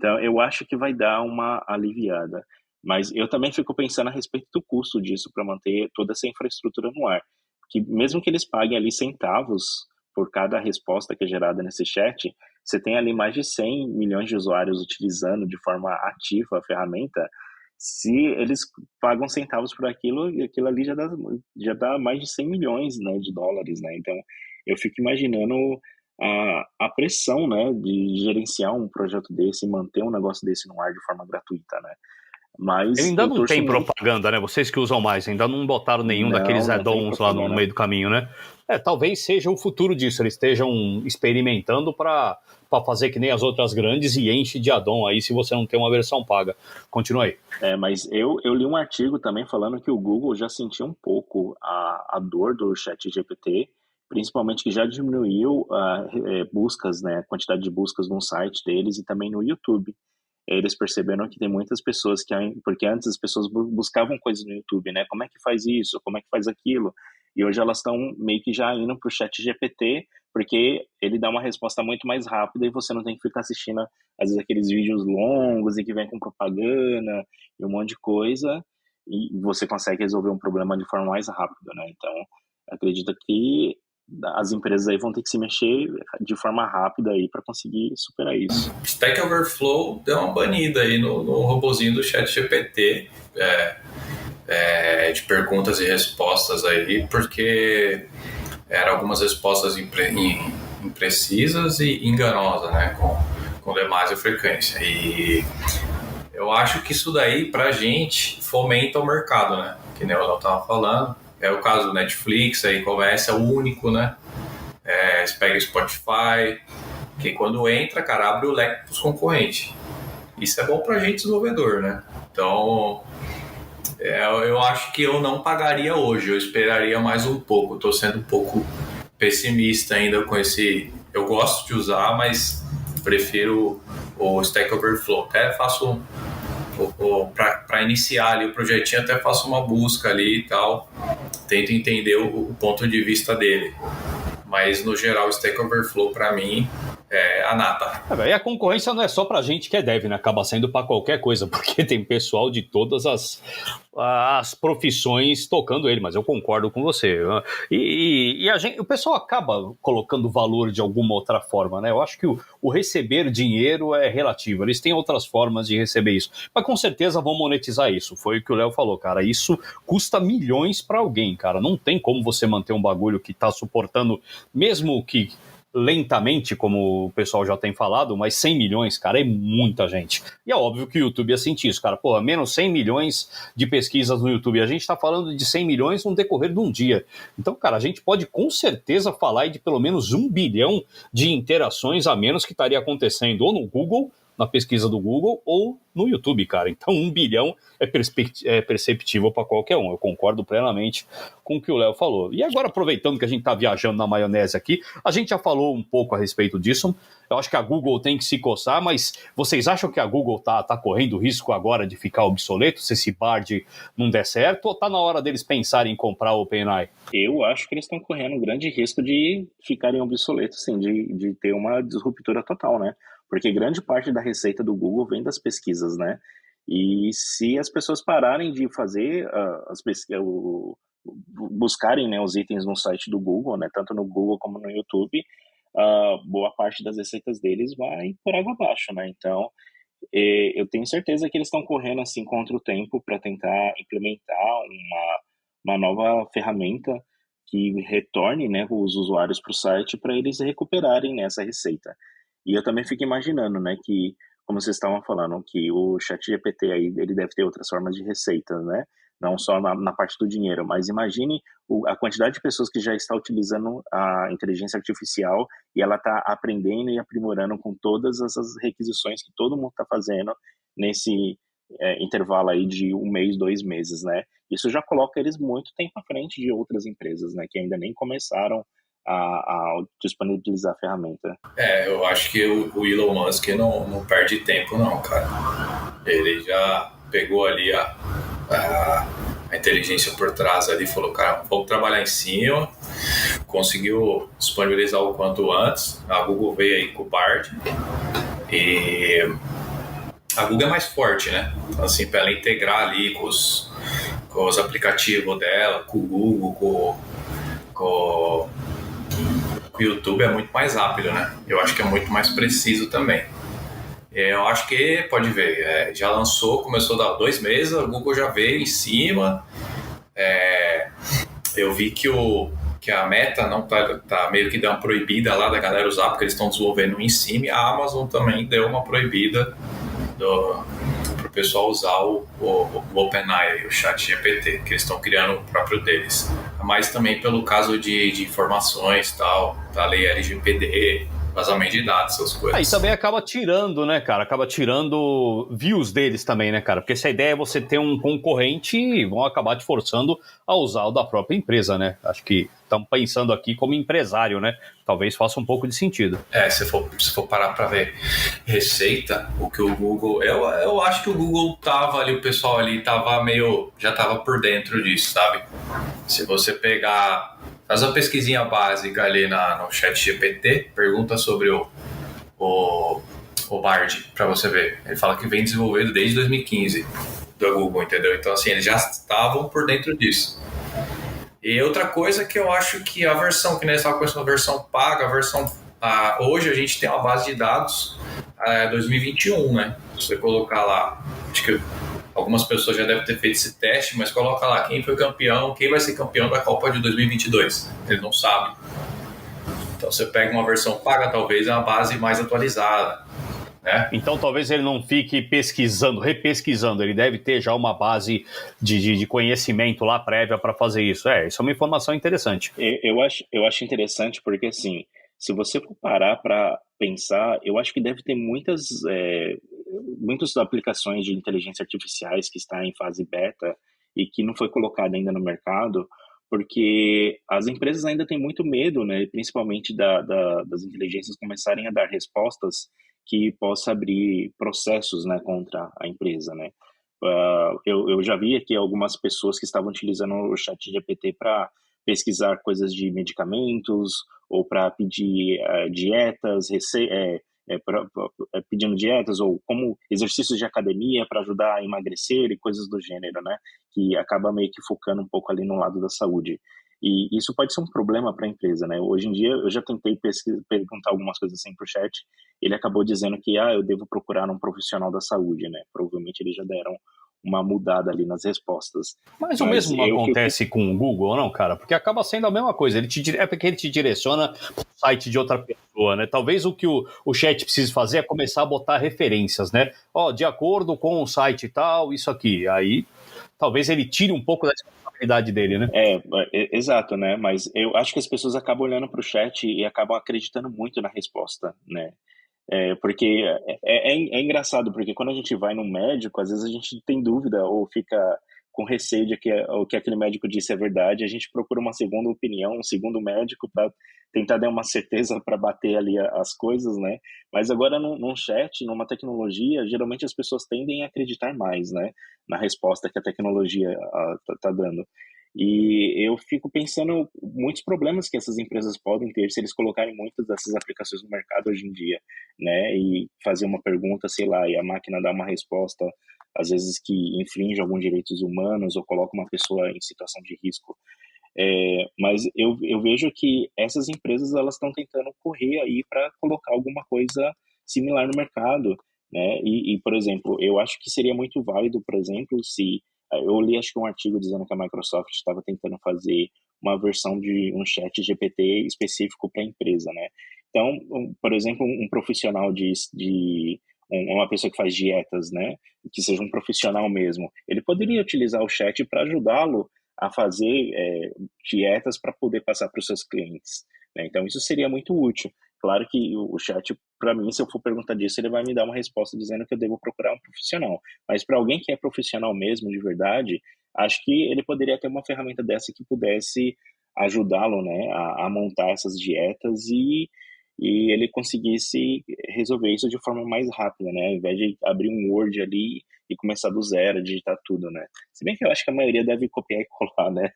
Então, eu acho que vai dar uma aliviada. Mas eu também fico pensando a respeito do custo disso para manter toda essa infraestrutura no ar. Que mesmo que eles paguem ali centavos por cada resposta que é gerada nesse chat, você tem ali mais de 100 milhões de usuários utilizando de forma ativa a ferramenta. Se eles pagam centavos por aquilo, aquilo ali já dá mais de 100 milhões, né, de dólares, né? Então, eu fico imaginando a pressão, né, de gerenciar um projeto desse e manter um negócio desse no ar de forma gratuita, né? Mas ainda não tem propaganda, né? Vocês que usam mais, ainda não botaram nenhum daqueles add-ons lá no meio do caminho, né? Talvez seja o futuro disso, eles estejam experimentando para fazer que nem as outras grandes e enche de add-on aí se você não tem uma versão paga. Continua aí. Mas eu li um artigo também falando que o Google já sentiu um pouco a dor do ChatGPT, principalmente que já diminuiu buscas, né? A quantidade de buscas no site deles e também no YouTube. Eles perceberam que tem muitas pessoas porque antes as pessoas buscavam coisas no YouTube, né? Como é que faz isso? Como é que faz aquilo? E hoje elas estão meio que já indo para o ChatGPT, porque ele dá uma resposta muito mais rápida e você não tem que ficar assistindo, às vezes, aqueles vídeos longos e que vem com propaganda e um monte de coisa, e você consegue resolver um problema de forma mais rápida, né? Então, acredito que as empresas aí vão ter que se mexer de forma rápida aí para conseguir superar isso. Stack Overflow deu uma banida aí no robozinho do ChatGPT de perguntas e respostas aí, porque eram algumas respostas imprecisas e enganosas, né, com demasiada frequência. E eu acho que isso daí, pra gente, fomenta o mercado, né, que nem eu estava falando. É o caso do Netflix, aí começa, é o único, né? Você pega Spotify, que quando entra, cara, abre o leque para os concorrentes. Isso é bom pra gente, desenvolvedor, né? Então, eu acho que eu não pagaria hoje, eu esperaria mais um pouco. Estou sendo um pouco pessimista ainda com esse... Eu gosto de usar, mas prefiro o Stack Overflow. Até faço... Para iniciar ali o projetinho, até faço uma busca ali e tal, tento entender o ponto de vista dele, mas no geral o Stack Overflow para mim a nata. E a concorrência não é só pra gente que é dev, né? Acaba sendo pra qualquer coisa, porque tem pessoal de todas as profissões tocando ele, mas eu concordo com você. E o pessoal acaba colocando valor de alguma outra forma, né? Eu acho que o receber dinheiro é relativo, eles têm outras formas de receber isso, mas com certeza vão monetizar isso. Foi o que o Léo falou, cara, isso custa milhões pra alguém, cara, não tem como você manter um bagulho que tá suportando, mesmo que lentamente, como o pessoal já tem falado, mas 100 milhões, cara, é muita gente. E é óbvio que o YouTube ia sentir isso, cara. Porra, menos 100 milhões de pesquisas no YouTube. A gente tá falando de 100 milhões no decorrer de um dia. Então, cara, a gente pode com certeza falar de pelo menos 1 bilhão de interações a menos que estaria acontecendo ou no Google, na pesquisa do Google, ou no YouTube, cara. Então 1 bilhão é perceptível para qualquer um. Eu concordo plenamente com o que o Léo falou. E agora, aproveitando que a gente tá viajando na maionese aqui, a gente já falou um pouco a respeito disso. Eu acho que a Google tem que se coçar, mas vocês acham que a Google tá correndo risco agora de ficar obsoleto se esse Bard não der certo, ou tá na hora deles pensarem em comprar o OpenAI? Eu acho que eles estão correndo um grande risco de ficarem obsoletos, sim, de ter uma disruptura total, né? Porque grande parte da receita do Google vem das pesquisas, né? E se as pessoas pararem de fazer as pesquisas, buscarem, né, os itens no site do Google, né, tanto no Google como no YouTube, boa parte das receitas deles vai por água abaixo, né? Então, eu tenho certeza que eles estão correndo assim contra o tempo para tentar implementar uma nova ferramenta que retorne, né, os usuários para o site para eles recuperarem, né, essa receita. E eu também fico imaginando, né, que, como vocês estavam falando, que o ChatGPT aí, ele deve ter outras formas de receita, né? Não só na parte do dinheiro, mas imagine a quantidade de pessoas que já está utilizando a inteligência artificial e ela está aprendendo e aprimorando com todas essas requisições que todo mundo está fazendo nesse intervalo aí de 1 mês, 2 meses, né? Isso já coloca eles muito tempo à frente de outras empresas, né? Que ainda nem começaram a disponibilizar a ferramenta. Eu acho que o Elon Musk não perde tempo não, cara. Ele já pegou ali a inteligência por trás ali, falou, cara, vamos trabalhar em cima, conseguiu disponibilizar o quanto antes. A Google veio aí com o Bard e a Google é mais forte, né? Então, assim, para ela integrar ali com os aplicativos dela, com o Google, com o YouTube é muito mais rápido, né? Eu acho que é muito mais preciso também. Eu acho que, pode ver, já lançou, começou a dar 2 meses, o Google já veio em cima. Eu vi que a Meta não tá meio que deu uma proibida lá da galera usar, porque eles estão desenvolvendo em cima, e a Amazon também deu uma proibida pro pessoal usar o OpenAI, o ChatGPT, que eles estão criando o próprio deles. Mas também pelo caso de informações e tal, da lei LGPD, vazamento de dados, essas coisas. Aí também acaba tirando, né, cara? Acaba tirando views deles também, né, cara? Porque se a ideia é você ter um concorrente, vão acabar te forçando a usar o da própria empresa, né? Acho que estamos pensando aqui como empresário, né? Talvez faça um pouco de sentido. Se for parar para ver receita, o que o Google... Eu acho que o Google tava ali, o pessoal ali já tava por dentro disso, sabe? Se você pegar... Faz uma pesquisinha básica ali no ChatGPT, pergunta sobre o Bard, para você ver. Ele fala que vem desenvolvido desde 2015 do Google, entendeu? Então, assim, eles já estavam por dentro disso. E outra coisa que eu acho que a versão, que nem estava com a versão paga, hoje a gente tem uma base de dados 2021, né? Se você colocar lá, acho que algumas pessoas já devem ter feito esse teste, mas coloca lá quem foi campeão, quem vai ser campeão da Copa de 2022. Eles não sabem. Então você pega uma versão paga, talvez é uma base mais atualizada, né? Então talvez ele não fique repesquisando, ele deve ter já uma base de conhecimento lá prévia para fazer isso. Isso é uma informação interessante. Eu acho interessante porque, assim, se você for parar para pensar, eu acho que deve ter muitas aplicações de inteligência artificiais que está em fase beta e que não foi colocada ainda no mercado, porque as empresas ainda têm muito medo, né, principalmente das inteligências começarem a dar respostas que possa abrir processos, né, contra a empresa, né. Eu já vi aqui algumas pessoas que estavam utilizando o ChatGPT para pesquisar coisas de medicamentos ou para pedir dietas, pedindo dietas ou como exercícios de academia para ajudar a emagrecer e coisas do gênero, né? Que acaba meio que focando um pouco ali no lado da saúde. E isso pode ser um problema para a empresa, né? Hoje em dia, eu já tentei perguntar algumas coisas assim para o chat, ele acabou dizendo que eu devo procurar um profissional da saúde, né? Provavelmente eles já deram uma mudada ali nas respostas. Mas o mesmo não acontece com o Google, não, cara? Porque acaba sendo a mesma coisa. É porque ele te direciona para o site de outra pessoa, né? Talvez o que o chat precise fazer é começar a botar referências, né? De acordo com o site e tal, isso aqui. Aí, talvez ele tire um pouco da responsabilidade dele, né? Exato, né? Mas eu acho que as pessoas acabam olhando para o chat e acabam acreditando muito na resposta, né? Porque é engraçado, porque quando a gente vai no médico, às vezes a gente tem dúvida ou fica com receio de que o que aquele médico disse é verdade, a gente procura uma segunda opinião, um segundo médico para tentar dar uma certeza para bater ali as coisas, né? Mas agora num chat, numa tecnologia, geralmente as pessoas tendem a acreditar mais, né? Na resposta que a tecnologia tá dando. E eu fico pensando muitos problemas que essas empresas podem ter se eles colocarem muitas dessas aplicações no mercado hoje em dia, né? E fazer uma pergunta, sei lá, e a máquina dá uma resposta, às vezes que infringe alguns direitos humanos ou coloca uma pessoa em situação de risco. Mas eu vejo que essas empresas elas estão tentando correr aí para colocar alguma coisa similar no mercado, né? E, por exemplo, eu acho que seria muito válido, por exemplo, se eu li acho que um artigo dizendo que a Microsoft estava tentando fazer uma versão de um chat GPT específico para a empresa, né? Então, por exemplo, um profissional uma pessoa que faz dietas, né? Que seja um profissional mesmo, ele poderia utilizar o chat para ajudá-lo a fazer dietas para poder passar para os seus clientes, né? Então, isso seria muito útil. Claro que o chat, para mim, se eu for perguntar disso, ele vai me dar uma resposta dizendo que eu devo procurar um profissional. Mas para alguém que é profissional mesmo, de verdade, acho que ele poderia ter uma ferramenta dessa que pudesse ajudá-lo, né, a montar essas dietas e ele conseguisse resolver isso de forma mais rápida, né, ao invés de abrir um Word ali e começar do zero, digitar tudo, né. Se bem que eu acho que a maioria deve copiar e colar, né,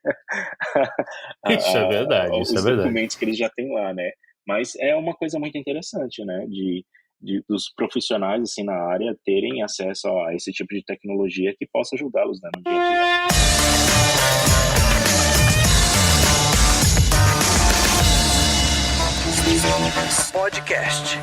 Isso é verdade, isso é verdade. Os documentos que eles já têm lá, né. Mas é uma coisa muito interessante, né, dos profissionais assim na área terem acesso a esse tipo de tecnologia que possa ajudá-los, né, no dia a dia. Podcast.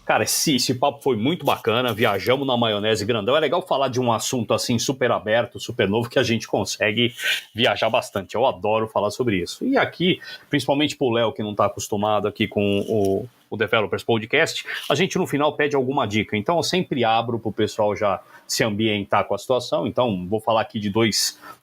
Cara, esse papo foi muito bacana, viajamos na maionese grandão. É legal falar de um assunto assim super aberto, super novo, que a gente consegue viajar bastante. Eu adoro falar sobre isso. E aqui, principalmente pro Léo, que não tá acostumado aqui com o Developers Podcast, a gente no final pede alguma dica. Então eu sempre abro pro pessoal já se ambientar com a situação. Então vou falar aqui de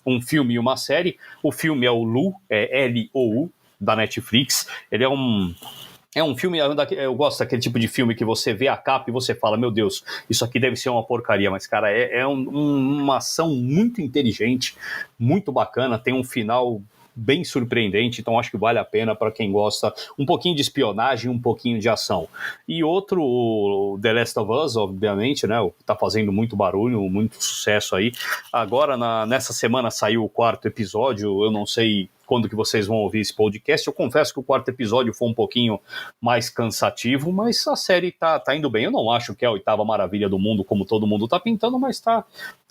um filme e uma série. O filme é o Lou, L-O-U, da Netflix. Ele é um filme, eu gosto daquele tipo de filme que você vê a capa e você fala, meu Deus, isso aqui deve ser uma porcaria, mas cara, uma ação muito inteligente, muito bacana, tem um final bem surpreendente, então acho que vale a pena para quem gosta um pouquinho de espionagem, um pouquinho de ação. E outro, o The Last of Us, obviamente, né, tá fazendo muito barulho, muito sucesso aí. Agora, nessa semana saiu o 4º episódio, eu não sei quando que vocês vão ouvir esse podcast. Eu confesso que o 4º episódio foi um pouquinho mais cansativo, mas a série tá indo bem. Eu não acho que é a 8ª maravilha do mundo, como todo mundo tá pintando, mas tá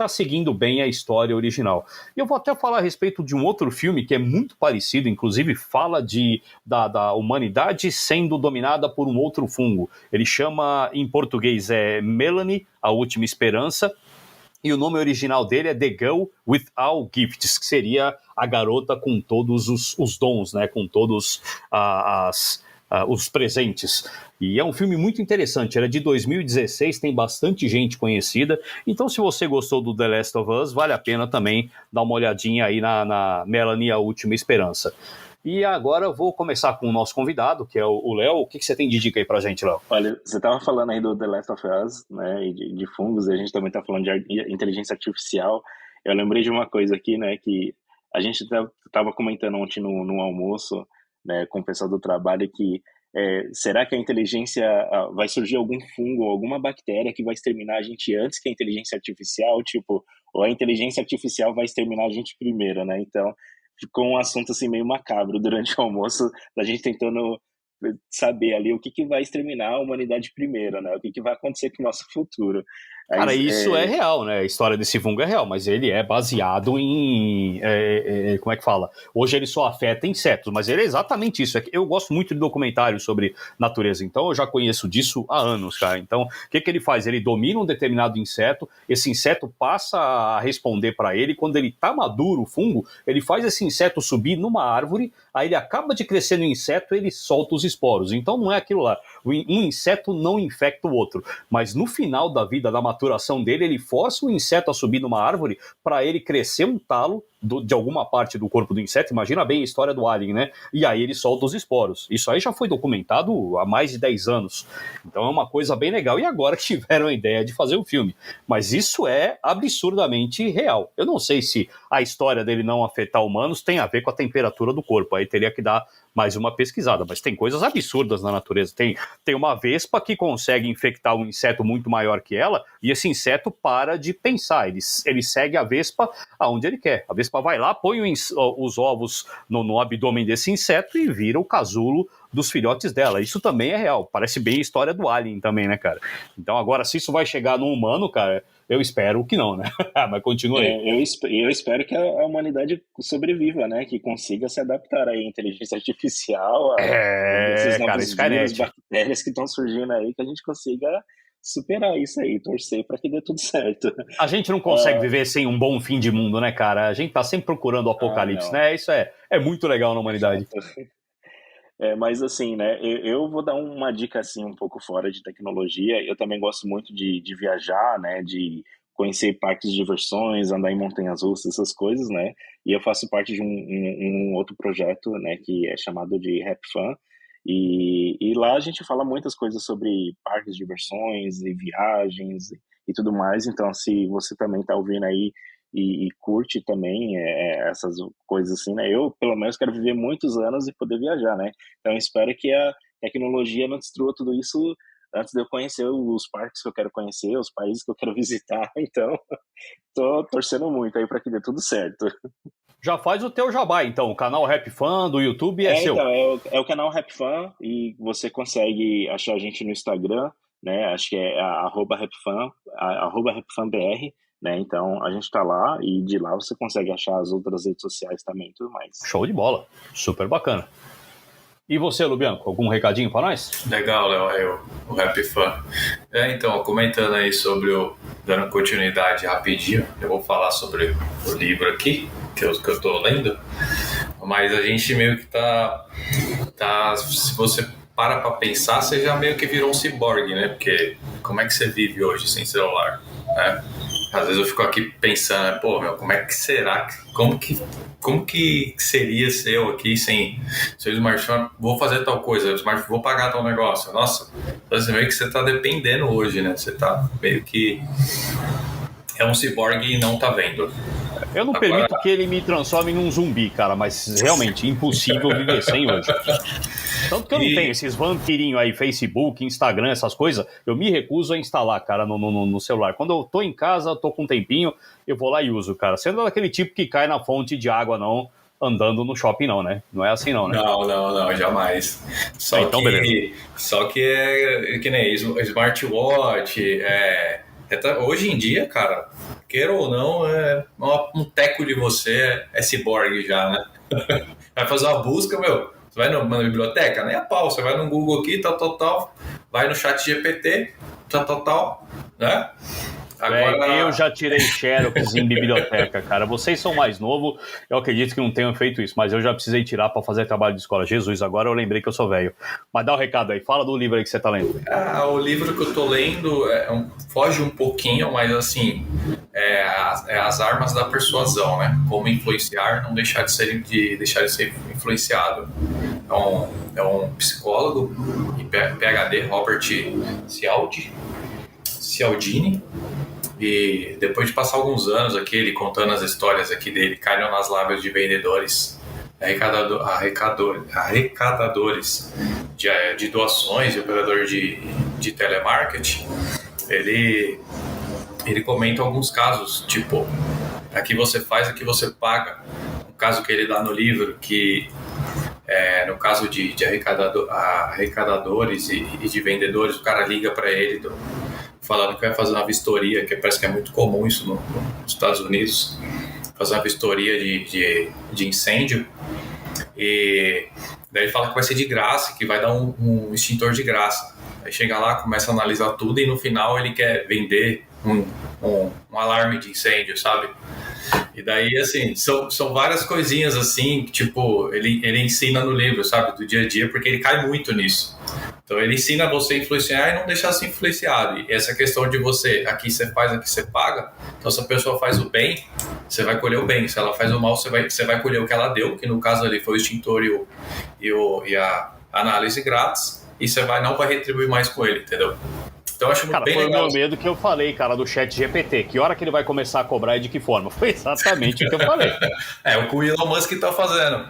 seguindo bem a história original. E eu vou até falar a respeito de um outro filme que é muito parecido, inclusive fala da humanidade sendo dominada por um outro fungo. Ele chama, em português, Melanie, a Última Esperança, e o nome original dele é The Girl with All Gifts, que seria a garota com todos os dons, né? Com todos os presentes. E é um filme muito interessante, ele é de 2016, tem bastante gente conhecida, então se você gostou do The Last of Us, vale a pena também dar uma olhadinha aí na Melanie, a Última Esperança. E agora eu vou começar com o nosso convidado, que é o Léo. O que você tem de dica aí pra gente, Léo? Olha, você estava falando aí do The Last of Us, né, e de fungos, e a gente também está falando de inteligência artificial. Eu lembrei de uma coisa aqui, né, que a gente estava comentando ontem no almoço, né, com o pessoal do trabalho, que será que a inteligência, vai surgir algum fungo, alguma bactéria que vai exterminar a gente antes que a inteligência artificial, tipo, ou a inteligência artificial vai exterminar a gente primeiro, né? Então, ficou um assunto assim meio macabro durante o almoço, da gente tentando saber ali o que vai exterminar a humanidade primeiro, né? O que vai acontecer com o nosso futuro. Cara, isso é real, né? A história desse fungo é real, mas ele é baseado em... como é que fala? Hoje ele só afeta insetos, mas ele é exatamente isso. Eu gosto muito de documentários sobre natureza, então eu já conheço disso há anos, cara. Então, o que ele faz? Ele domina um determinado inseto, esse inseto passa a responder para ele, quando ele tá maduro, o fungo, ele faz esse inseto subir numa árvore, aí ele acaba de crescer no inseto, ele solta os esporos. Então não é aquilo lá. Um inseto não infecta o outro, mas no final da vida, da maturação dele, ele força o inseto a subir numa árvore para ele crescer um talo de alguma parte do corpo do inseto. Imagina bem a história do alien, né? E aí ele solta os esporos. Isso aí já foi documentado há mais de 10 anos. Então é uma coisa bem legal. E agora que tiveram a ideia de fazer o filme. Mas isso é absurdamente real. Eu não sei se a história dele não afetar humanos tem a ver com a temperatura do corpo. Aí teria que dar mais uma pesquisada, mas tem coisas absurdas na natureza. Tem uma vespa que consegue infectar um inseto muito maior que ela, e esse inseto para de pensar, ele segue a vespa aonde ele quer. A vespa vai lá, põe os ovos no abdômen desse inseto e vira o casulo dos filhotes dela. Isso também é real. Parece bem a história do Alien também, né, cara? Então agora, se isso vai chegar no humano, cara, eu espero que não, né? Mas continua aí. Eu espero que a humanidade sobreviva, né? Que consiga se adaptar à inteligência artificial, esses novos vírus, bactérias que estão surgindo aí, que a gente consiga superar isso aí, torcer para que dê tudo certo. A gente não consegue viver sem um bom fim de mundo, né, cara? A gente tá sempre procurando o apocalipse, né? Isso é muito legal na humanidade. Mas assim, né, eu vou dar uma dica assim um pouco fora de tecnologia. Eu também gosto muito de viajar, né, de conhecer parques de diversões, andar em montanhas russas, essas coisas, né, e eu faço parte de um outro projeto, né, que é chamado de Rap Fan, e lá a gente fala muitas coisas sobre parques de diversões e viagens e tudo mais. Então, se você também está ouvindo aí e curte também essas coisas assim, né? Eu, pelo menos, quero viver muitos anos e poder viajar, né? Então, espero que a tecnologia não destrua tudo isso antes de eu conhecer os parques que eu quero conhecer, os países que eu quero visitar. Então, tô torcendo muito aí para que dê tudo certo. Já faz o teu jabá, então. O canal Rap Fan do YouTube é seu. Então, é o canal Rap Fan, e você consegue achar a gente no Instagram, né? Acho que é @rapfan, @rapfanbr. Né? Então a gente tá lá, e de lá você consegue achar as outras redes sociais também e tudo mais. Show de bola, super bacana. E você, Lubianco, algum recadinho para nós? Legal, Léo, o Rap Fan. Então, comentando aí dando continuidade rapidinho, eu vou falar sobre o livro aqui, que eu tô lendo, mas a gente meio que tá se você para pensar, você já meio que virou um ciborgue, né? Porque como é que você vive hoje sem celular, né? Às vezes eu fico aqui pensando, como é que será? Como que seria ser eu aqui sem o smartphone? Vou fazer tal coisa, vou pagar tal negócio. Nossa, meio que você tá dependendo hoje, né? Você tá meio que... É um ciborgue e não tá vendo. Eu não permito que ele me transforme num zumbi, cara, mas realmente impossível viver sem hoje. Tanto que eu não tenho esses vampirinhos aí, Facebook, Instagram, essas coisas, eu me recuso a instalar, cara, no celular. Quando eu tô em casa, tô com um tempinho, eu vou lá e uso, cara. Você não é daquele tipo que cai na fonte de água, não, andando no shopping, não, né? Não é assim, não, né? Não, jamais. Só que é que nem smartwatch, hoje em dia, cara, queira ou não, um teco de você é ciborgue já, né? Vai fazer uma busca, você vai na biblioteca, nem a pau, você vai no Google aqui, tal, vai no chat GPT, tal, né? Agora... Eu já tirei xerox em biblioteca, cara. Vocês são mais novos, eu acredito que não tenham feito isso, mas eu já precisei tirar para fazer trabalho de escola. Jesus, agora eu lembrei que eu sou velho. Mas dá o recado aí, fala do livro aí que você tá lendo. O livro que eu tô lendo foge um pouquinho, mas assim, as armas da persuasão, né? Como influenciar, não deixar de ser influenciado. É um psicólogo e PhD, Robert Cialdini. E depois de passar alguns anos aqui, ele contando as histórias aqui dele, caíram nas lábias de vendedores, arrecadadores de doações e operador de telemarketing. Ele comenta alguns casos, tipo, aqui você faz, aqui você paga. caso que ele dá no livro, que no caso de arrecadadores e de vendedores, o cara liga para ele falando que vai fazer uma vistoria, que parece que é muito comum isso nos Estados Unidos, fazer uma vistoria de incêndio, e daí ele fala que vai ser de graça, que vai dar um extintor de graça. Aí chega lá, começa a analisar tudo e no final ele quer vender um alarme de incêndio, sabe? E daí, assim, são várias coisinhas assim, que, tipo, ele ensina no livro, sabe, do dia a dia, porque ele cai muito nisso. Então ele ensina você a influenciar e não deixar ser influenciado. E essa questão de você, aqui você faz, aqui você paga. Então se a pessoa faz o bem, você vai colher o bem. Se ela faz o mal, você vai colher o que ela deu, que no caso ali foi o extintor e a análise grátis, e você não vai retribuir mais com ele, entendeu? Então eu acho cara, bem foi legal. o meu medo que eu falei, cara, do chat GPT. Que hora que ele vai começar a cobrar e de que forma? Foi exatamente o que eu falei. O que o Elon Musk tá fazendo.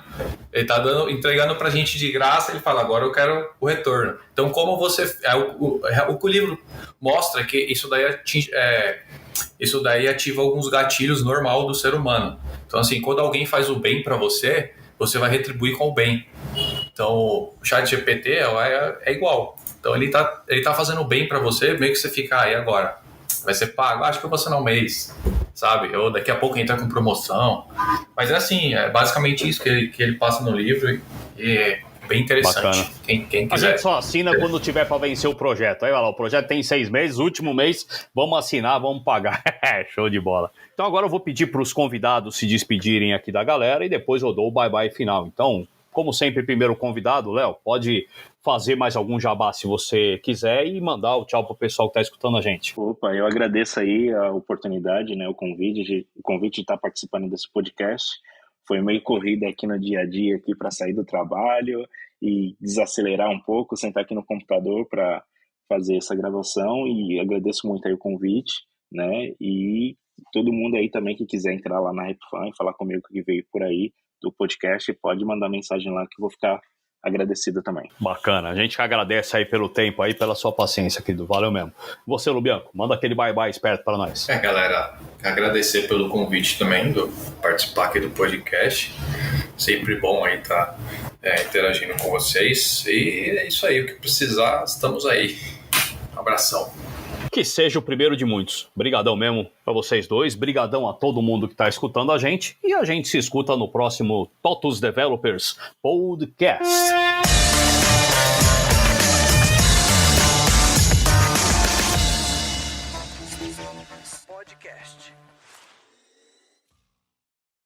Ele tá entregando pra gente de graça, ele fala, agora eu quero o retorno. Então, como você... O que o livro mostra é que isso daí ativa alguns gatilhos normal do ser humano. Então, assim, quando alguém faz o bem pra você, você vai retribuir com o bem. Então, o chat GPT é igual. Então ele tá fazendo bem pra você, meio que você fica, e agora? Vai ser pago? Acho que eu vou assinar um mês, sabe? Ou daqui a pouco entra com promoção. Mas é assim, é basicamente isso que ele passa no livro e é bem interessante. Bacana. Quem A quiser. gente só assina quando tiver pra vencer o projeto. Aí, olha lá, o projeto tem 6 meses, último mês, vamos assinar, vamos pagar. Show de bola. Então agora eu vou pedir pros convidados se despedirem aqui da galera e depois eu dou o bye-bye final. Então, como sempre, primeiro convidado, Léo, pode fazer mais algum jabá se você quiser e mandar o tchau pro pessoal que tá escutando a gente. Opa, eu agradeço aí a oportunidade, né, o convite de estar participando desse podcast. Foi meio corrida aqui no dia a dia aqui para sair do trabalho e desacelerar um pouco, sentar aqui no computador para fazer essa gravação, e agradeço muito aí o convite, né, e todo mundo aí também que quiser entrar lá na RapFan e falar comigo que veio por aí do podcast, pode mandar mensagem lá que eu vou ficar agradecido também. Bacana, a gente agradece aí pelo tempo aí, pela sua paciência, querido, valeu mesmo. Você, Lubianco, manda aquele bye-bye esperto para nós. Galera, agradecer pelo convite também, participar aqui do podcast, sempre bom aí estar interagindo com vocês, e é isso aí, o que precisar, estamos aí. Um abração. Que seja o primeiro de muitos. Brigadão mesmo pra vocês dois, brigadão a todo mundo que tá escutando a gente, e a gente se escuta no próximo TOTUS Developers Podcast. Podcast.